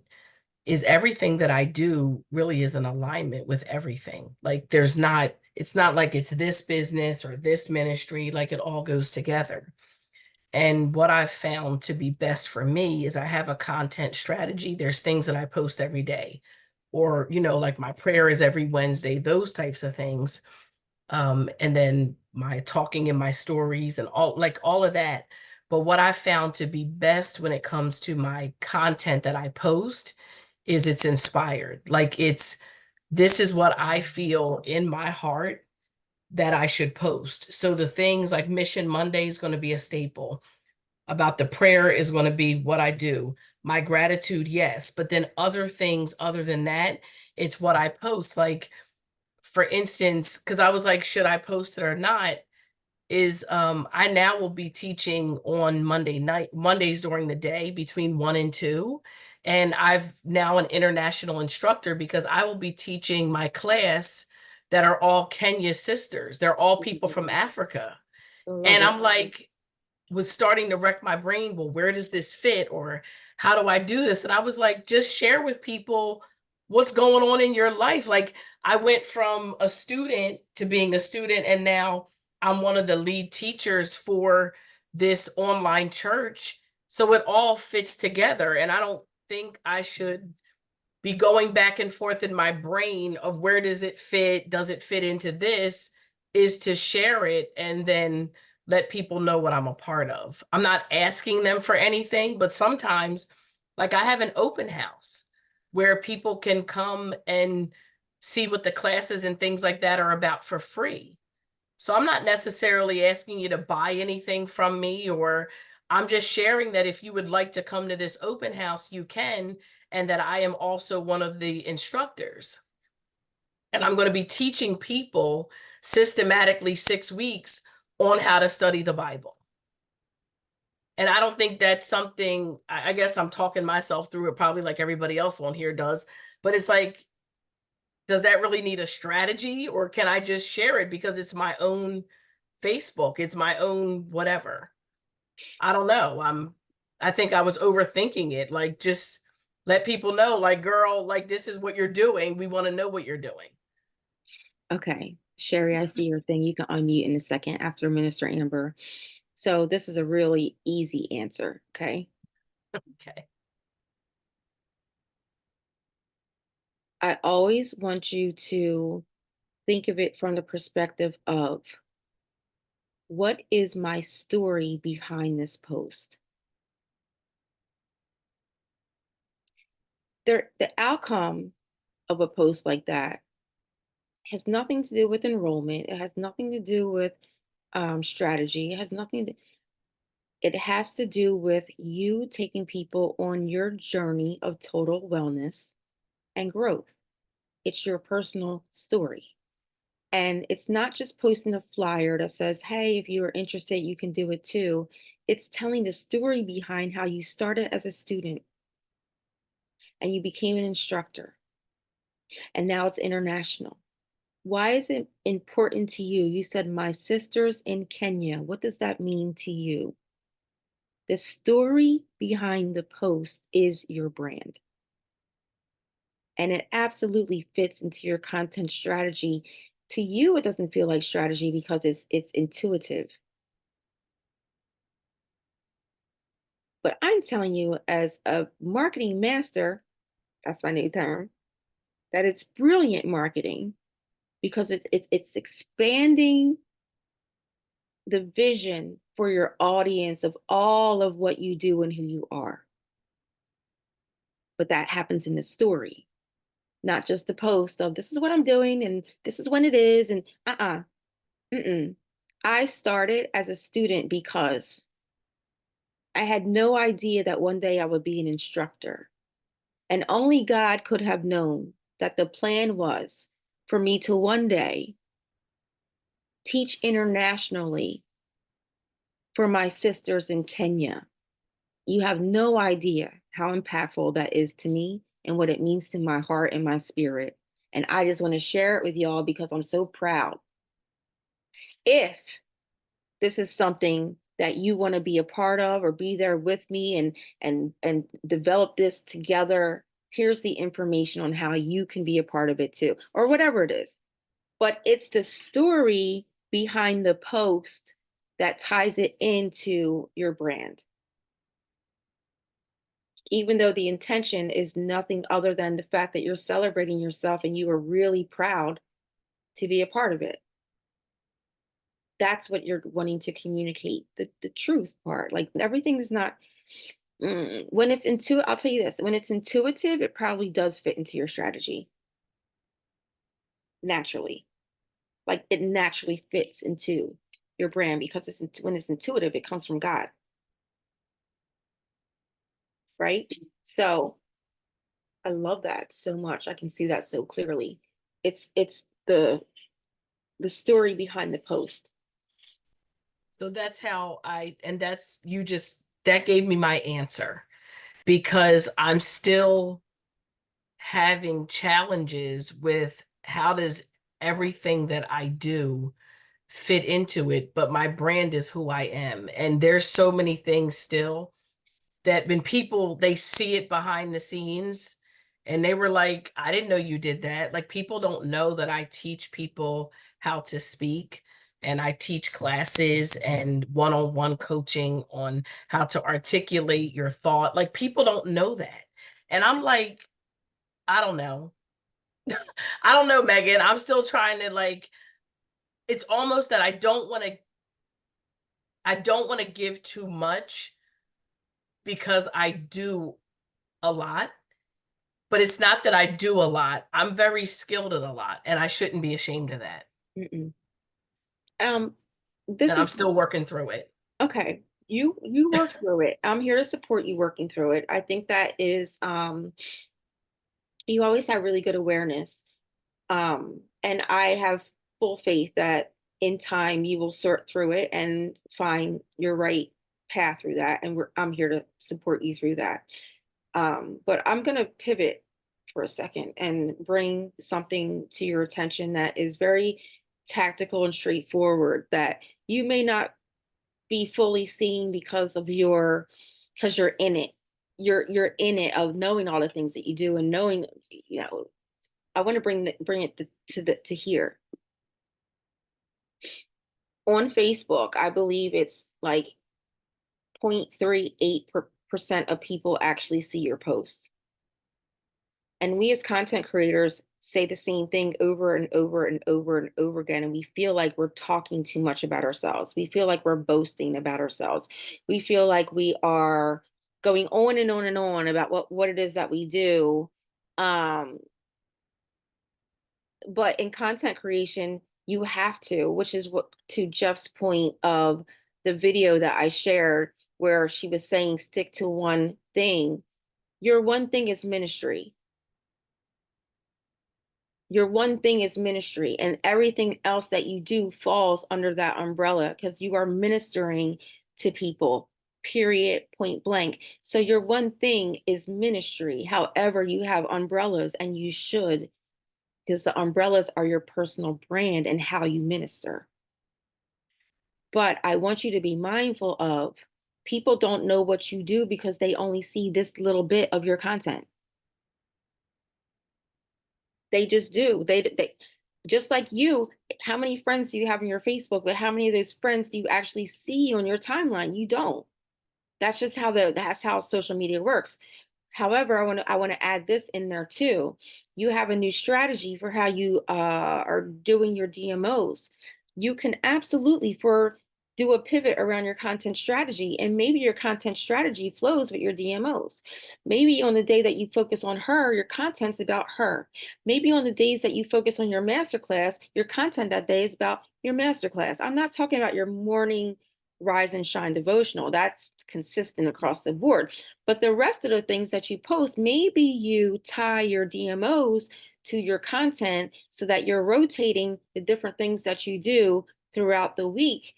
is everything that I do really is in alignment with everything. Like it's not like it's this business or this ministry, like it all goes together. And what I've found to be best for me is I have a content strategy. There's things that I post every day, or, like my prayer is every Wednesday, those types of things. And then my talking in my stories and all of that. But what I found to be best when it comes to my content that I post is it's inspired. Like this is what I feel in my heart that I should post. So the things like Mission Monday is going to be a staple. About the prayer is going to be what I do. My gratitude, yes. But then other things other than that, it's what I post. Like, for instance, because I was like, should I post it or not? Is I now will be teaching on Mondays during the day between 1 and 2. And I've now an international instructor because I will be teaching my class that are all Kenya sisters. They're all people from Africa. I love And it. I'm like, was starting to wreck my brain. Well, where does this fit? Or how do I do this? And I was like, just share with people what's going on in your life. Like, I went from a student to being a student, and now I'm one of the lead teachers for this online church. So it all fits together. And I don't think I should be going back and forth in my brain of where does it fit? Does it fit into this? Is to share it and then let people know what I'm a part of. I'm not asking them for anything, but sometimes, like, I have an open house where people can come and see what the classes and things like that are about for free. So I'm not necessarily asking you to buy anything from me, or I'm just sharing that if you would like to come to this open house, you can, and that I am also one of the instructors. And I'm going to be teaching people systematically 6 weeks on how to study the Bible. And I don't think that's something, I guess I'm talking myself through it probably like everybody else on here does, but it's like, does that really need a strategy, or can I just share it because it's my own Facebook, it's my own whatever? I don't know. I think I was overthinking it. Like, just let people know, like, girl, like, this is what you're doing. We want to know what you're doing. Okay. Sherry, I see your thing. You can unmute in a second after Minister Amber. So this is a really easy answer. Okay. Okay. I always want you to think of it from the perspective of what is my story behind this post? The outcome of a post like that has nothing to do with enrollment. It has nothing to do with strategy. It has nothing to, it has to do with you taking people on your journey of total wellness and growth. It's your personal story. And it's not just posting a flyer that says, hey, if you are interested, you can do it too. It's telling the story behind how you started as a student and you became an instructor. And now it's international. Why is it important to you? You said, my sisters in Kenya. What does that mean to you? The story behind the post is your brand. And it absolutely fits into your content strategy. To you, it doesn't feel like strategy because it's intuitive. But I'm telling you, as a marketing master, that's my new term, that it's brilliant marketing because it's expanding the vision for your audience of all of what you do and who you are. But that happens in the story, not just the post of this is what I'm doing and this is when it is and mm-mm. I started as a student because I had no idea that one day I would be an instructor. And only God could have known that the plan was for me to one day teach internationally for my sisters in Kenya. You have no idea how impactful that is to me and what it means to my heart and my spirit. And I just want to share it with y'all because I'm so proud. If this is something that you want to be a part of or be there with me and develop this together, here's the information on how you can be a part of it too, or whatever it is. But it's the story behind the post that ties it into your brand. Even though the intention is nothing other than the fact that you're celebrating yourself and you are really proud to be a part of it. That's what you're wanting to communicate, the truth part. Like everything is not, when it's intuitive, I'll tell you this, when it's intuitive, it probably does fit into your strategy. naturally. Like it naturally fits into your brand because when it's intuitive, it comes from God, right? So I love that so much. I can see that so clearly. It's the story behind the post. So that's how and that's, that gave me my answer, because I'm still having challenges with how does everything that I do fit into it, but my brand is who I am. And there's so many things still that when people, they see it behind the scenes and they were like, I didn't know you did that. Like, people don't know that I teach people how to speak, and I teach classes and one-on-one coaching on how to articulate your thought. Like, people don't know that. And I'm like, I don't know. I don't know, Megan. I'm still trying to, like, it's almost that I don't want to give too much because I do a lot, but it's not that I do a lot. I'm very skilled at a lot, and I shouldn't be ashamed of that. Mm-mm. This And I'm is still working through it. okay. You work through it. I'm here to support you working through it. I think that is you always have really good awareness. And I have full faith that in time you will sort through it and find your right path through that. And I'm here to support you through that. But I'm gonna pivot for a second and bring something to your attention that is very tactical and straightforward that you may not be fully seeing because you're in it. You're in it of knowing all the things that you do and knowing, you know, I want to bring it to here. On Facebook, I believe it's like 0.38% of people actually see your posts. And we as content creators say the same thing over and over and over and over again. And we feel like we're talking too much about ourselves. We feel like we're boasting about ourselves. We feel like we are going on and on and on about what it is that we do. But in content creation, you have to, which is what to Jeff's point of the video that I shared where she was saying stick to one thing. Your one thing is ministry. Your one thing is ministry, and everything else that you do falls under that umbrella because you are ministering to people, period, point blank. So your one thing is ministry. However, you have umbrellas, and you should, because the umbrellas are your personal brand and how you minister. But I want you to be mindful of people don't know what you do because they only see this little bit of your content. They just do. They just like you. How many friends do you have on your Facebook? But how many of those friends do you actually see on your timeline? You don't. That's how social media works. However, I want to add this in there too. You have a new strategy for how you are doing your DMOs. You can absolutely do a pivot around your content strategy, and maybe your content strategy flows with your DMOs. Maybe on the day that you focus on her, your content's about her. Maybe on the days that you focus on your masterclass, your content that day is about your masterclass. I'm not talking about your morning rise and shine devotional. That's consistent across the board. But the rest of the things that you post, maybe you tie your DMOs to your content so that you're rotating the different things that you do throughout the week.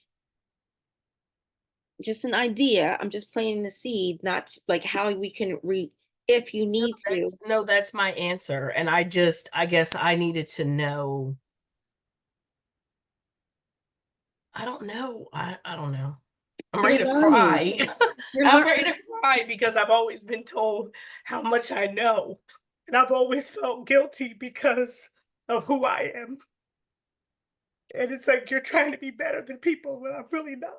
Just an idea. I'm just planting the seed, not like how we can if you need to. No, that's my answer. And I guess I needed to know. I don't know. I don't know. I'm ready You're to learning. cry. You're I'm learning. ready to cry because I've always been told how much I know. And I've always felt guilty because of who I am. And it's like you're trying to be better than people when I'm really not.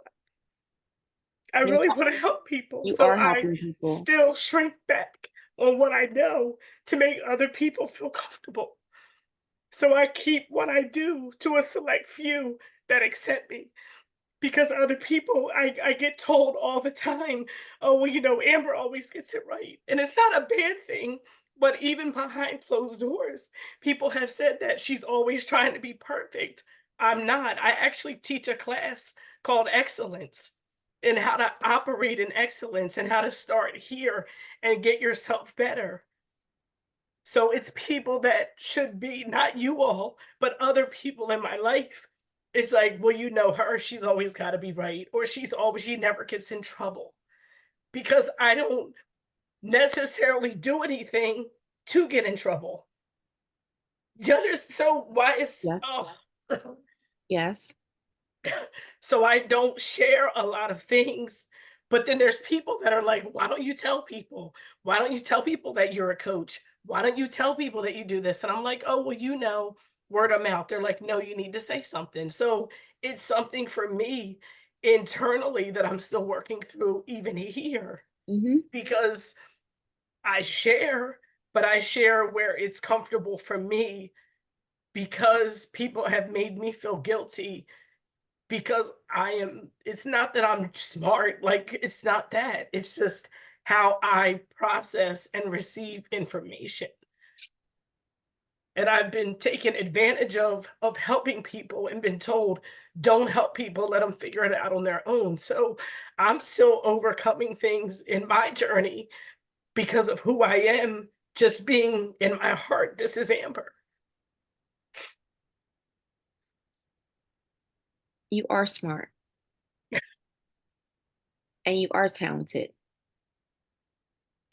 I You're, really want to help people. you So are I helping people. still shrink back on what I know to make other people feel comfortable. So I keep what I do to a select few that accept me. Because other people, I get told all the time, oh, well, Amber always gets it right. And it's not a bad thing, But even behind closed doors, people have said that she's always trying to be perfect. I'm not. I actually teach a class called Excellence and how to operate in excellence and how to start here and get yourself better. So it's people that should be not you all, but other people in my life. It's like, well, you know her, she's always got to be right, or she never gets in trouble because I don't necessarily do anything to get in trouble. Judges, so why is Yes. oh, Yes. so I don't share a lot of things. But then there's people that are like, why don't you tell people? Why don't you tell people that you're a coach? Why don't you tell people that you do this? And I'm like, oh, well, you know, word of mouth. They're like, no, you need to say something. So it's something for me internally that I'm still working through even here Mm-hmm. because I share, but I share where it's comfortable for me because people have made me feel guilty because it's not that I'm smart, like, it's not that. It's just how I process and receive information. And I've been taken advantage of helping people and been told, "Don't help people, let them figure it out on their own." So, I'm still overcoming things in my journey because of who I am, just being in my heart, this is Amber. You are smart and you are talented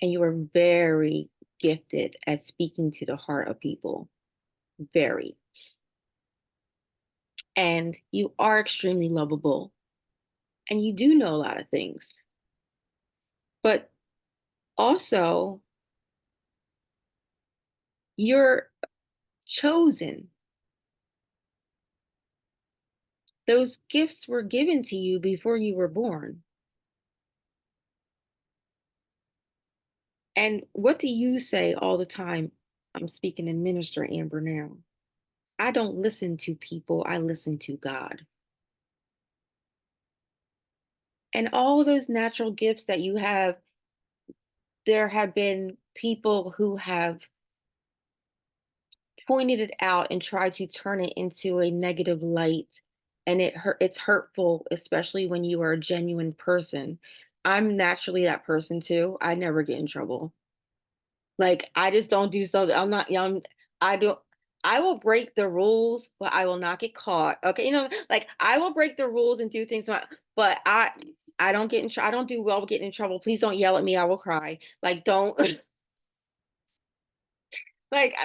and you are very gifted at speaking to the heart of people. Very. And you are extremely lovable and you do know a lot of things. But also, you're chosen. Those gifts were given to you before you were born. And what do you say all the time? I'm speaking to Minister Amber now. I don't listen to people, I listen to God. And all those natural gifts that you have, there have been people who have pointed it out and tried to turn it into a negative light. And it's hurtful, especially when you are a genuine person. I'm naturally that person too. I never get in trouble. Like I just don't do so. I'm not young. I don't. I will break the rules, but I will not get caught. Okay, like I will break the rules and do things, but I don't get in. I don't do well with getting in trouble. Please don't yell at me. I will cry. Like don't. Like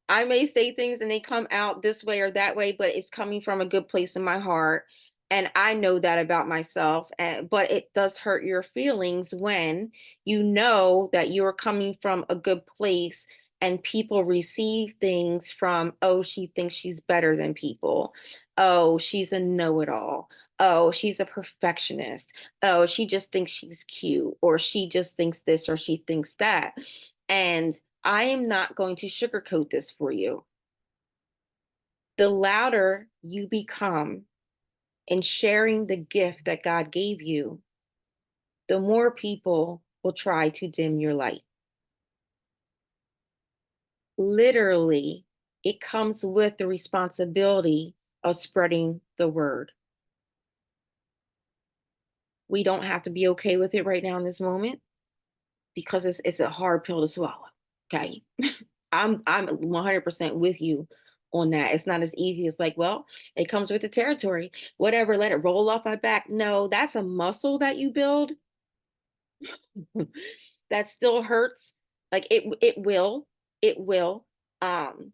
I may say things and they come out this way or that way, but it's coming from a good place in my heart. And I know that about myself. But it does hurt your feelings when you know that you're coming from a good place and people receive things from, oh, she thinks she's better than people. Oh, she's a know-it-all. Oh, she's a perfectionist. Oh, she just thinks she's cute, or she just thinks this, or she thinks that. And I am not going to sugarcoat this for you. The louder you become in sharing the gift that God gave you, the more people will try to dim your light. Literally, it comes with the responsibility of spreading the word. We don't have to be okay with it right now in this moment because it's a hard pill to swallow. Okay. I'm 100% with you on that. It's not as easy as like, well, it comes with the territory. Whatever, let it roll off my back. No, that's a muscle that you build that still hurts. Like it will. It will. Um,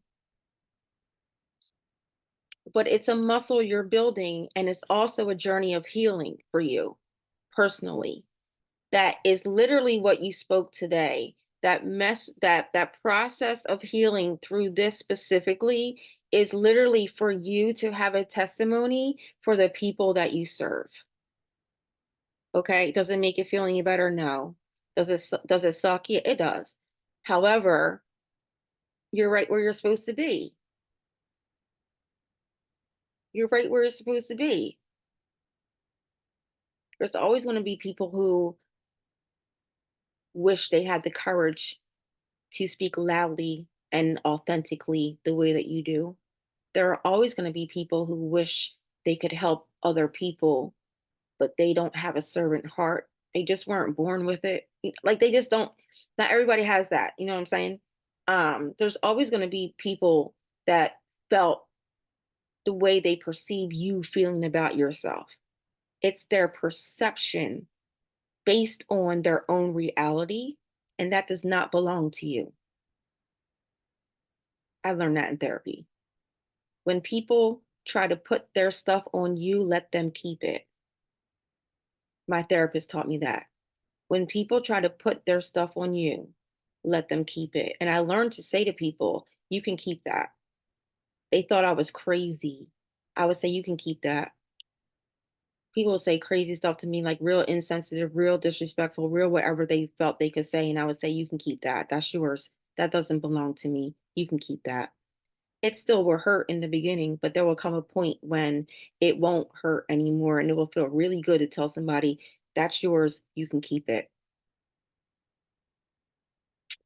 but it's a muscle you're building and it's also a journey of healing for you personally. That is literally what you spoke today. That process of healing through this specifically is literally for you to have a testimony for the people that you serve. Okay, does it make you feel any better? No. Does it suck? Yeah, it does. However, you're right where you're supposed to be. You're right where you're supposed to be. There's always going to be people who wish they had the courage to speak loudly and authentically the way that you do. There are always going to be people who wish they could help other people, but they don't have a servant heart. They just weren't born with it. Like they just don't, not everybody has that. You know what I'm saying? There's always going to be people that felt the way they perceive you feeling about yourself. It's their perception based on their own reality, and that does not belong to you. I learned that in therapy. When people try to put their stuff on you, let them keep it. My therapist taught me that. When people try to put their stuff on you, let them keep it. And I learned to say to people, you can keep that. They thought I was crazy. I would say, you can keep that. People would say crazy stuff to me, like real insensitive, real disrespectful, real whatever they felt they could say. And I would say, you can keep that. That's yours. That doesn't belong to me. You can keep that. It still will hurt in the beginning, but there will come a point when it won't hurt anymore. And it will feel really good to tell somebody, that's yours. You can keep it.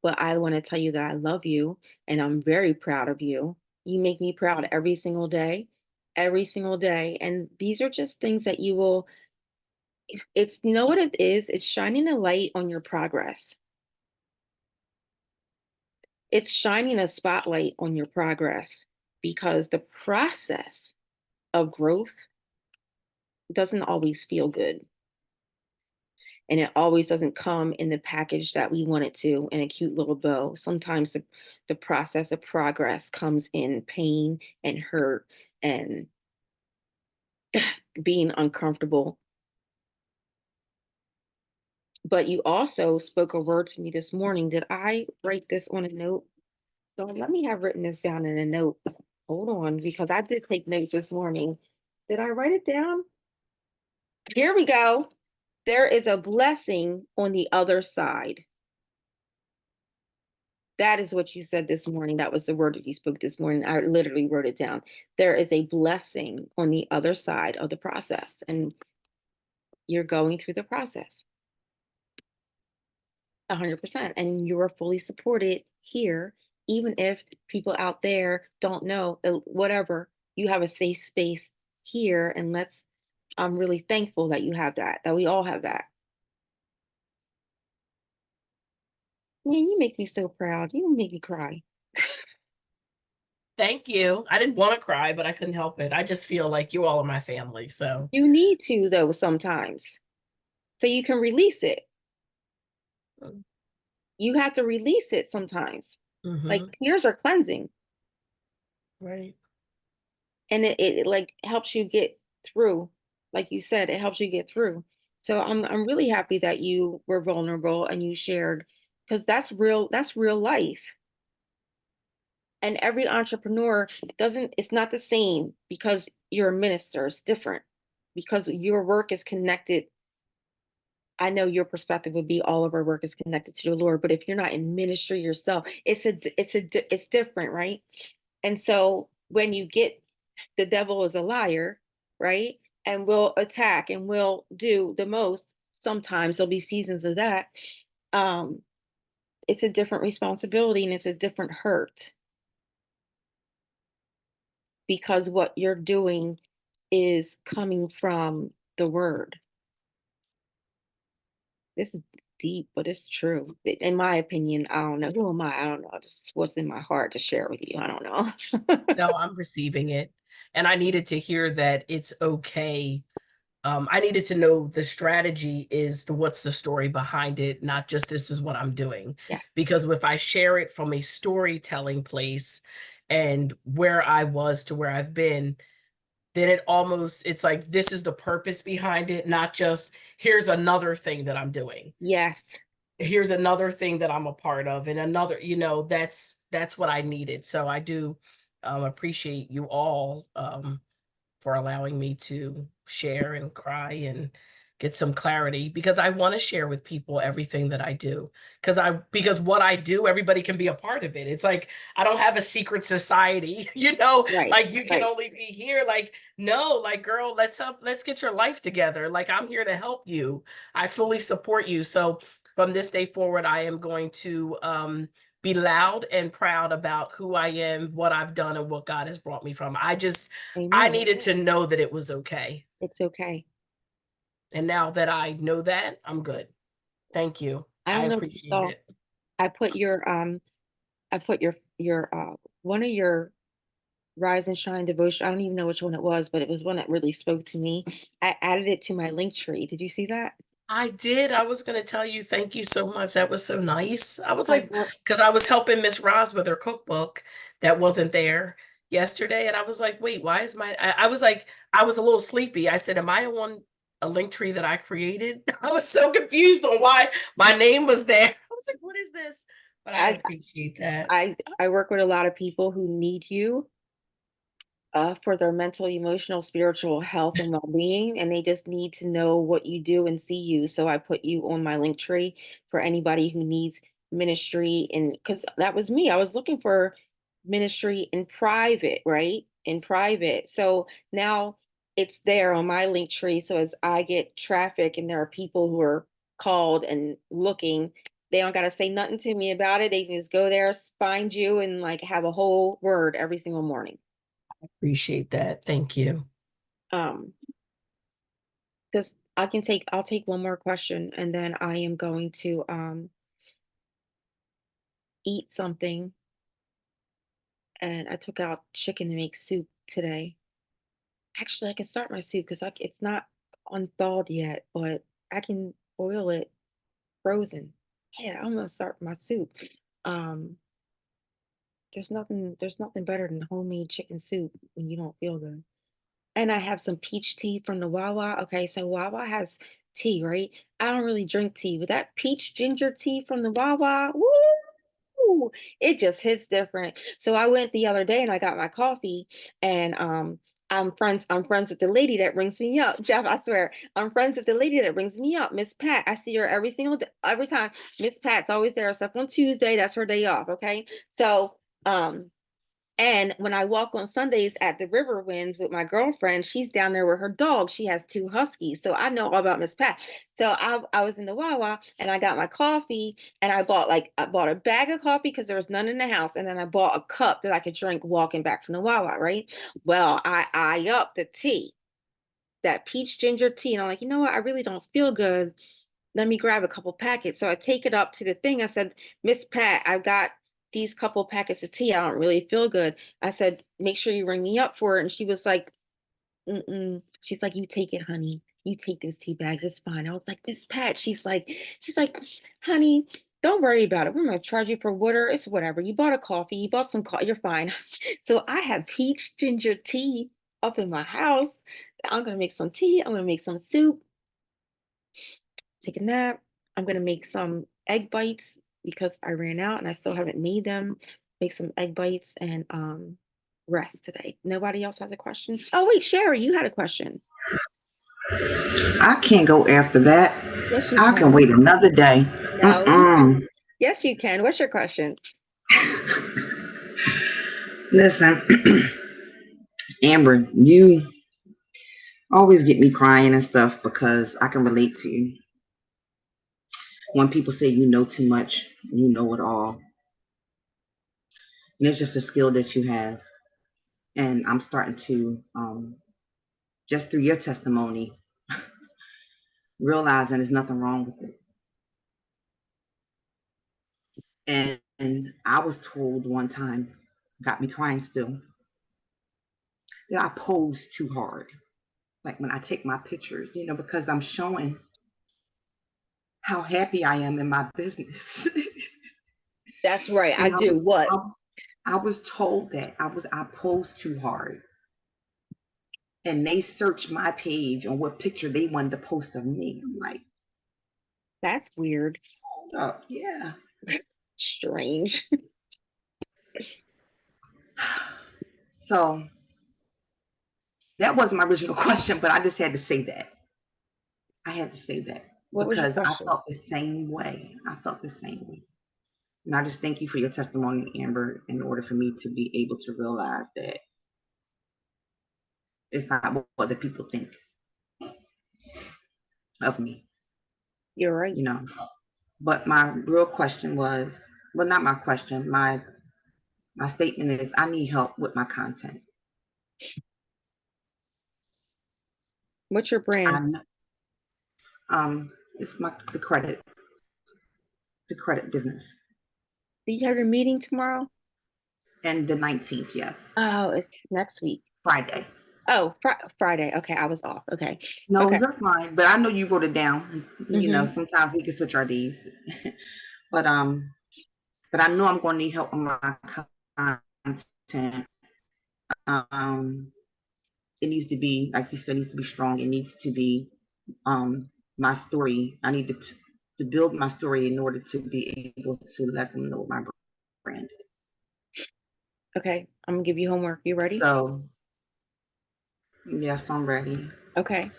But I want to tell you that I love you and I'm very proud of you. You make me proud every single day, every single day. And these are just things that you will, it's, you know what it is? It's shining a light on your progress. It's shining a spotlight on your progress because the process of growth doesn't always feel good. And it always doesn't come in the package that we want it to in a cute little bow. Sometimes the process of progress comes in pain and hurt and being uncomfortable. But you also spoke a word to me this morning. Did I write this on a note? So let me have written this down in a note. Hold on, because I did take notes this morning. Did I write it down? Here we go. There is a blessing on the other side. That is what you said this morning. That was the word that you spoke this morning. I literally wrote it down. There is a blessing on the other side of the process, and you're going through the process 100%. And you are fully supported here, even if people out there don't know, whatever, you have a safe space here. And I'm really thankful that you have that we all have that. Man, you make me so proud. You make me cry. Thank you. I didn't want to cry, but I couldn't help it. I just feel like you all are my family. So You need to, though, sometimes, so you can release it. You have to release it sometimes. Like tears are cleansing, right. and it like helps you get through. Like you said, it helps you get through. So I'm really happy that you were vulnerable and you shared, because that's real life. And every entrepreneur it's not the same because you're a minister. It's different because your work is connected. I know your perspective would be all of our work is connected to the Lord, but if you're not in ministry yourself, it's different, right? And so when you get, the devil is a liar, right? And will attack and will do the most. Sometimes there'll be seasons of that. Um, it's a different responsibility and it's a different hurt because what you're doing is coming from the word. This is deep, but it's true. In my opinion, I don't know. Who am I? I don't know. This is what's in my heart to share with you. I don't know. No, I'm receiving it. And I needed to hear that it's okay. I needed to know the strategy is what's the story behind it, not just this is what I'm doing. Yeah. Because if I share it from a storytelling place and where I was to where I've been, then it's like this is the purpose behind it, not just here's another thing that I'm doing. Yes. Here's another thing that I'm a part of, and another, that's what I needed. So I do appreciate you all for allowing me to share and cry and get some clarity, because I want to share with people everything that I do, because what I do, everybody can be a part of it. It's like I don't have a secret society, Right. like you can Right. only be here. Like, no, like, girl, let's get your life together. Like, I'm here to help you. I fully support you. So from this day forward, I am going to be loud and proud about who I am, what I've done, and what God has brought me from. I Amen. needed to know that it was okay. It's okay. And now that I know that, I'm good. Thank you. I I don't know if you appreciate saw, it. I put your one of your Rise and Shine devotion. I don't even know which one it was, but it was one that really spoke to me. I added it to my link tree. Did you see that? I did. I was going to tell you, thank you so much. That was so nice. I was I like, brought, because I was helping Miss Roz with her cookbook that wasn't there yesterday. And I was like, wait, why is I was like, I was a little sleepy. I said, am I on a link tree that I created? I was so confused on why my name was there. I was like, what is this? But I I appreciate that. I work with a lot of people who need you for their mental, emotional, spiritual health and well-being, and they just need to know what you do and see you. So I put you on my link tree for anybody who needs ministry, and because that was me, I was looking for ministry in private, right? In private. So now it's there on my link tree. So as I get traffic and there are people who are called and looking, they don't got to say nothing to me about it. They can just go there, find you, and like have a whole word every single morning. Appreciate that. Thank you. Um, because I'll take one more question and then I am going to eat something. And I took out chicken to make soup today. Actually, I can start my soup because it's not unthawed yet, but I can boil it frozen. Yeah, I'm gonna start my soup. Um, there's nothing better than homemade chicken soup when you don't feel good. And I have some peach tea from the Wawa. Okay, so Wawa has tea, right? I don't really drink tea, but that peach ginger tea from the Wawa, woo, it just hits different. So I went the other day and I got my coffee, and I'm friends with the lady that rings me up. Jeff, I swear, I'm friends with the lady that rings me up, Miss Pat. I see her every single day, every time. Miss Pat's always there, except on Tuesday. That's her day off. Okay, so and when I walk on Sundays at the River Winds with my girlfriend, she's down there with her dog. She has two huskies. So I know all about Miss Pat. So I was in the Wawa and I got my coffee and I bought a bag of coffee because there was none in the house. And then I bought a cup that I could drink walking back from the Wawa, right? Well, I upped the tea, that peach ginger tea. And I'm like, you know what? I really don't feel good. Let me grab a couple packets. So I take it up to the thing. I said, Miss Pat, I've got these couple packets of tea. I don't really feel good. I said, make sure you ring me up for it. And she was like, mm-mm. She's like, you take it, honey. You take those tea bags. It's fine. I was like, Miss Pat. She's like, honey, don't worry about it. We're gonna charge you for water. It's whatever. You bought a coffee. You bought some coffee. You're fine. So I have peach ginger tea up in my house. I'm gonna make some tea. I'm gonna make some soup, take a nap. I'm gonna make some egg bites because I ran out and I still haven't made them. Make some egg bites and rest today. Nobody else has a question? Oh wait, Sherry, you had a question. I can't go after that. Yes, you I can can. wait another day. No, you Mm-mm. can. Yes, you can. What's your question? Listen, Amber, you always get me crying and stuff because I can relate to you. When people say you know too much, you know it all. And it's just a skill that you have. And I'm starting to, just through your testimony, realizing there's nothing wrong with it. And I was told one time, got me crying still, that I pose too hard. Like when I take my pictures, because I'm showing how happy I am in my business. That's right. I And do. What? I was told that I posed too hard. And they searched my page on what picture they wanted to post of me. I'm like, That's weird. hold up, yeah. Strange. So that wasn't my original question, but I just had to say that. I had to say that What was your because I question? felt the same way. I felt the same way. And I just thank you for your testimony, Amber, in order for me to be able to realize that it's not what other people think of me, You're right. you know. But my real question was, well, not my question. My statement is I need help with my content. What's your brand? It's the credit business. Do you have your meeting tomorrow? And the 19th, yes. Oh, it's next week. Friday. Oh, Friday. Okay, I was off. Okay. No, Okay. you're fine. But I know you wrote it down. You know, Mm-hmm. sometimes we can switch our days. but I know I'm going to need help on my content. It needs to be, like you said, it needs to be strong. It needs to be my story. I need to build my story in order to be able to let them know what my brand is. Okay, I'm gonna give you homework. You ready? So, yes, I'm ready. Okay.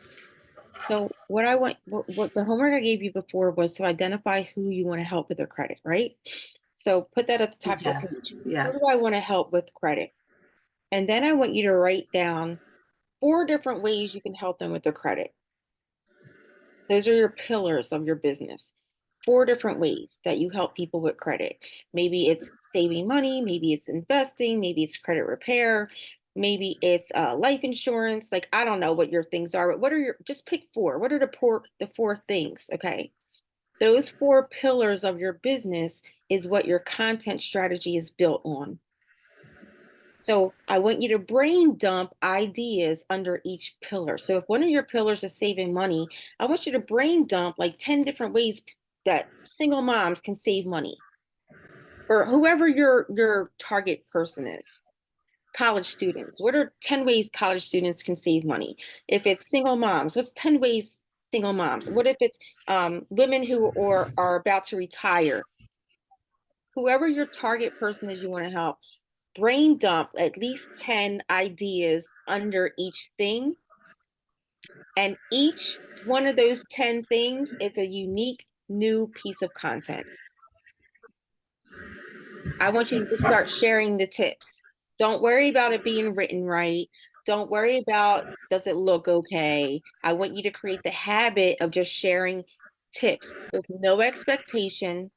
So what the homework I gave you before was to identify who you want to help with their credit, right? So put that at the top of Yes, the page. Who yes. do I want to help with credit? And then I want you to write down 4 different ways you can help them with their credit. Those are your pillars of your business. 4 different ways that you help people with credit. Maybe it's saving money, maybe it's investing, maybe it's credit repair, maybe it's life insurance. Like, I don't know what your things are, but just pick 4. What are the 4 things? Okay. Those 4 pillars of your business is what your content strategy is built on. So I want you to brain dump ideas under each pillar. So if one of your pillars is saving money, I want you to brain dump like 10 different ways that single moms can save money, or whoever your target person is. College students, what are 10 ways college students can save money? If it's single moms, what's 10 ways single moms? What if it's women who are about to retire? Whoever your target person is you want to help, brain dump at least 10 ideas under each thing. And each one of those 10 things is a unique new piece of content. I want you to start sharing the tips. Don't worry about it being written right. Don't worry about, does it look okay? I want you to create the habit of just sharing tips with no expectation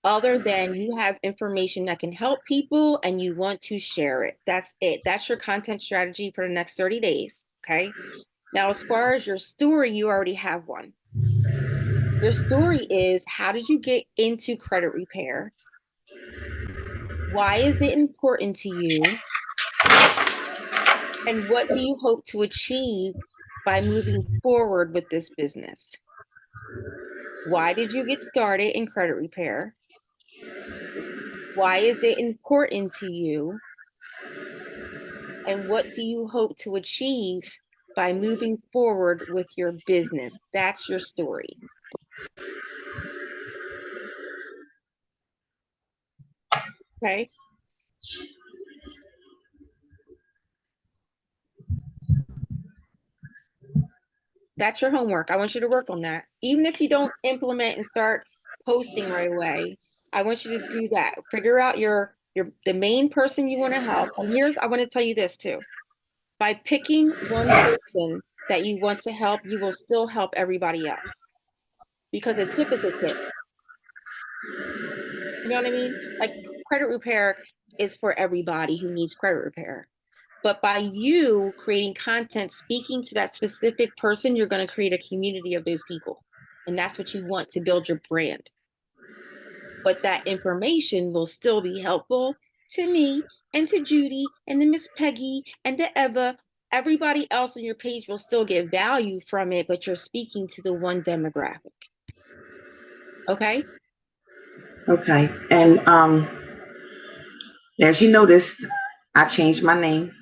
other than you have information that can help people and you want to share it. That's it. That's your content strategy for the next 30 days. Okay. Now, as far as your story, you already have one. Your story is, how did you get into credit repair? Why is it important to you? And what do you hope to achieve by moving forward with this business? Why did you get started in credit repair? Why is it important to you? And what do you hope to achieve by moving forward with your business? That's your story. Okay. That's your homework. I want you to work on that. Even if you don't implement and start posting right away, I want you to do that. Figure out the main person you want to help. And I want to tell you this too. By picking one person that you want to help, you will still help everybody else. Because a tip is a tip. You know what I mean? Like, credit repair is for everybody who needs credit repair. But by you creating content, speaking to that specific person, you're going to create a community of those people. And that's what you want to build your brand. But that information will still be helpful to me and to Judy and to Miss Peggy and to Eva. Everybody else on your page will still get value from it, but you're speaking to the one demographic. Okay? Okay. And as you noticed, I changed my name.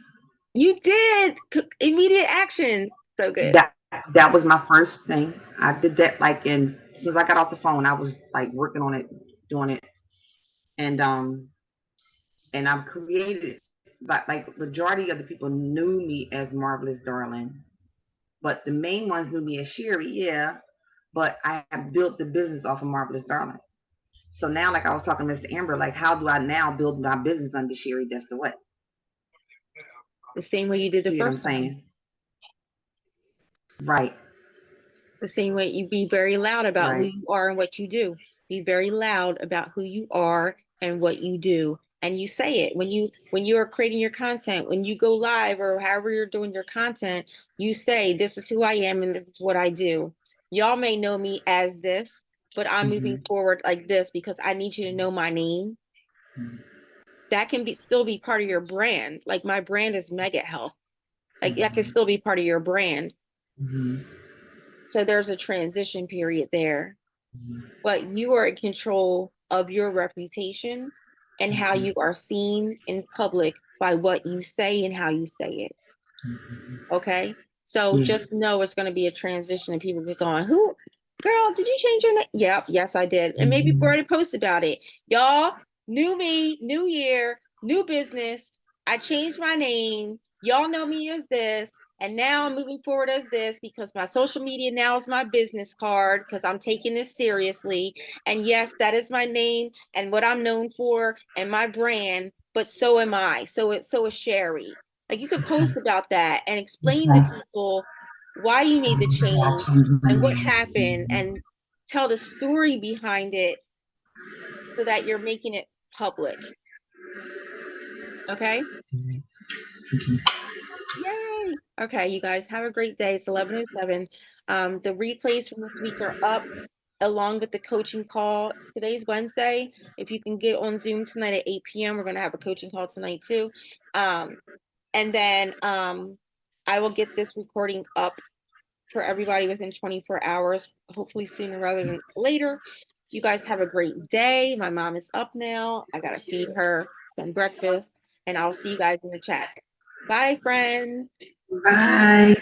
You did immediate action. So good. That was my first thing. I did that like as soon as I got off the phone, I was like working on it, doing it, and I've created like majority of the people knew me as Marvelous Darling, but the main ones knew me as Sherry, yeah. But I have built the business off of Marvelous Darling. So now, like I was talking to Mr. Amber, like how do I now build my business under Sherry? That's the way. The same way you did the See what I'm first time. saying? Right. The same way you be very loud about who Right. you are and what you do. Be very loud about who you are and what you do, and you say it when you are creating your content, when you go live or however you're doing your content, you say, this is who I am and this is what I do. Y'all may know me as this, but I'm moving forward like this because I need you to know my name. That can be still be part of your brand. Like my brand is Mega Health. Like that can still be part of your brand. So there's a transition period there, but you are in control of your reputation and how you are seen in public by what you say and how you say it. Okay. So just know it's going to be a transition and people get going, who, girl, did you change your name? Yep. Yes, I did. And maybe we already posted about it. Y'all, new me, new year, new business. I changed my name. Y'all know me as this. And now I'm moving forward as this because my social media now is my business card because I'm taking this seriously. And yes, that is my name and what I'm known for and my brand, but so am I. So is Sherry. Like you could post about that and explain to people why you made the change and what happened and tell the story behind it so that you're making it public. Okay? Yay. Okay, you guys have a great day. It's 11:07. The replays from this week are up along with the coaching call. Today's Wednesday. If you can get on Zoom tonight at 8 p.m., we're going to have a coaching call tonight too. And then I will get this recording up for everybody within 24 hours, hopefully sooner rather than later. You guys have a great day. My mom is up now. I got to feed her some breakfast, and I'll see you guys in the chat. Bye, friends. Bye.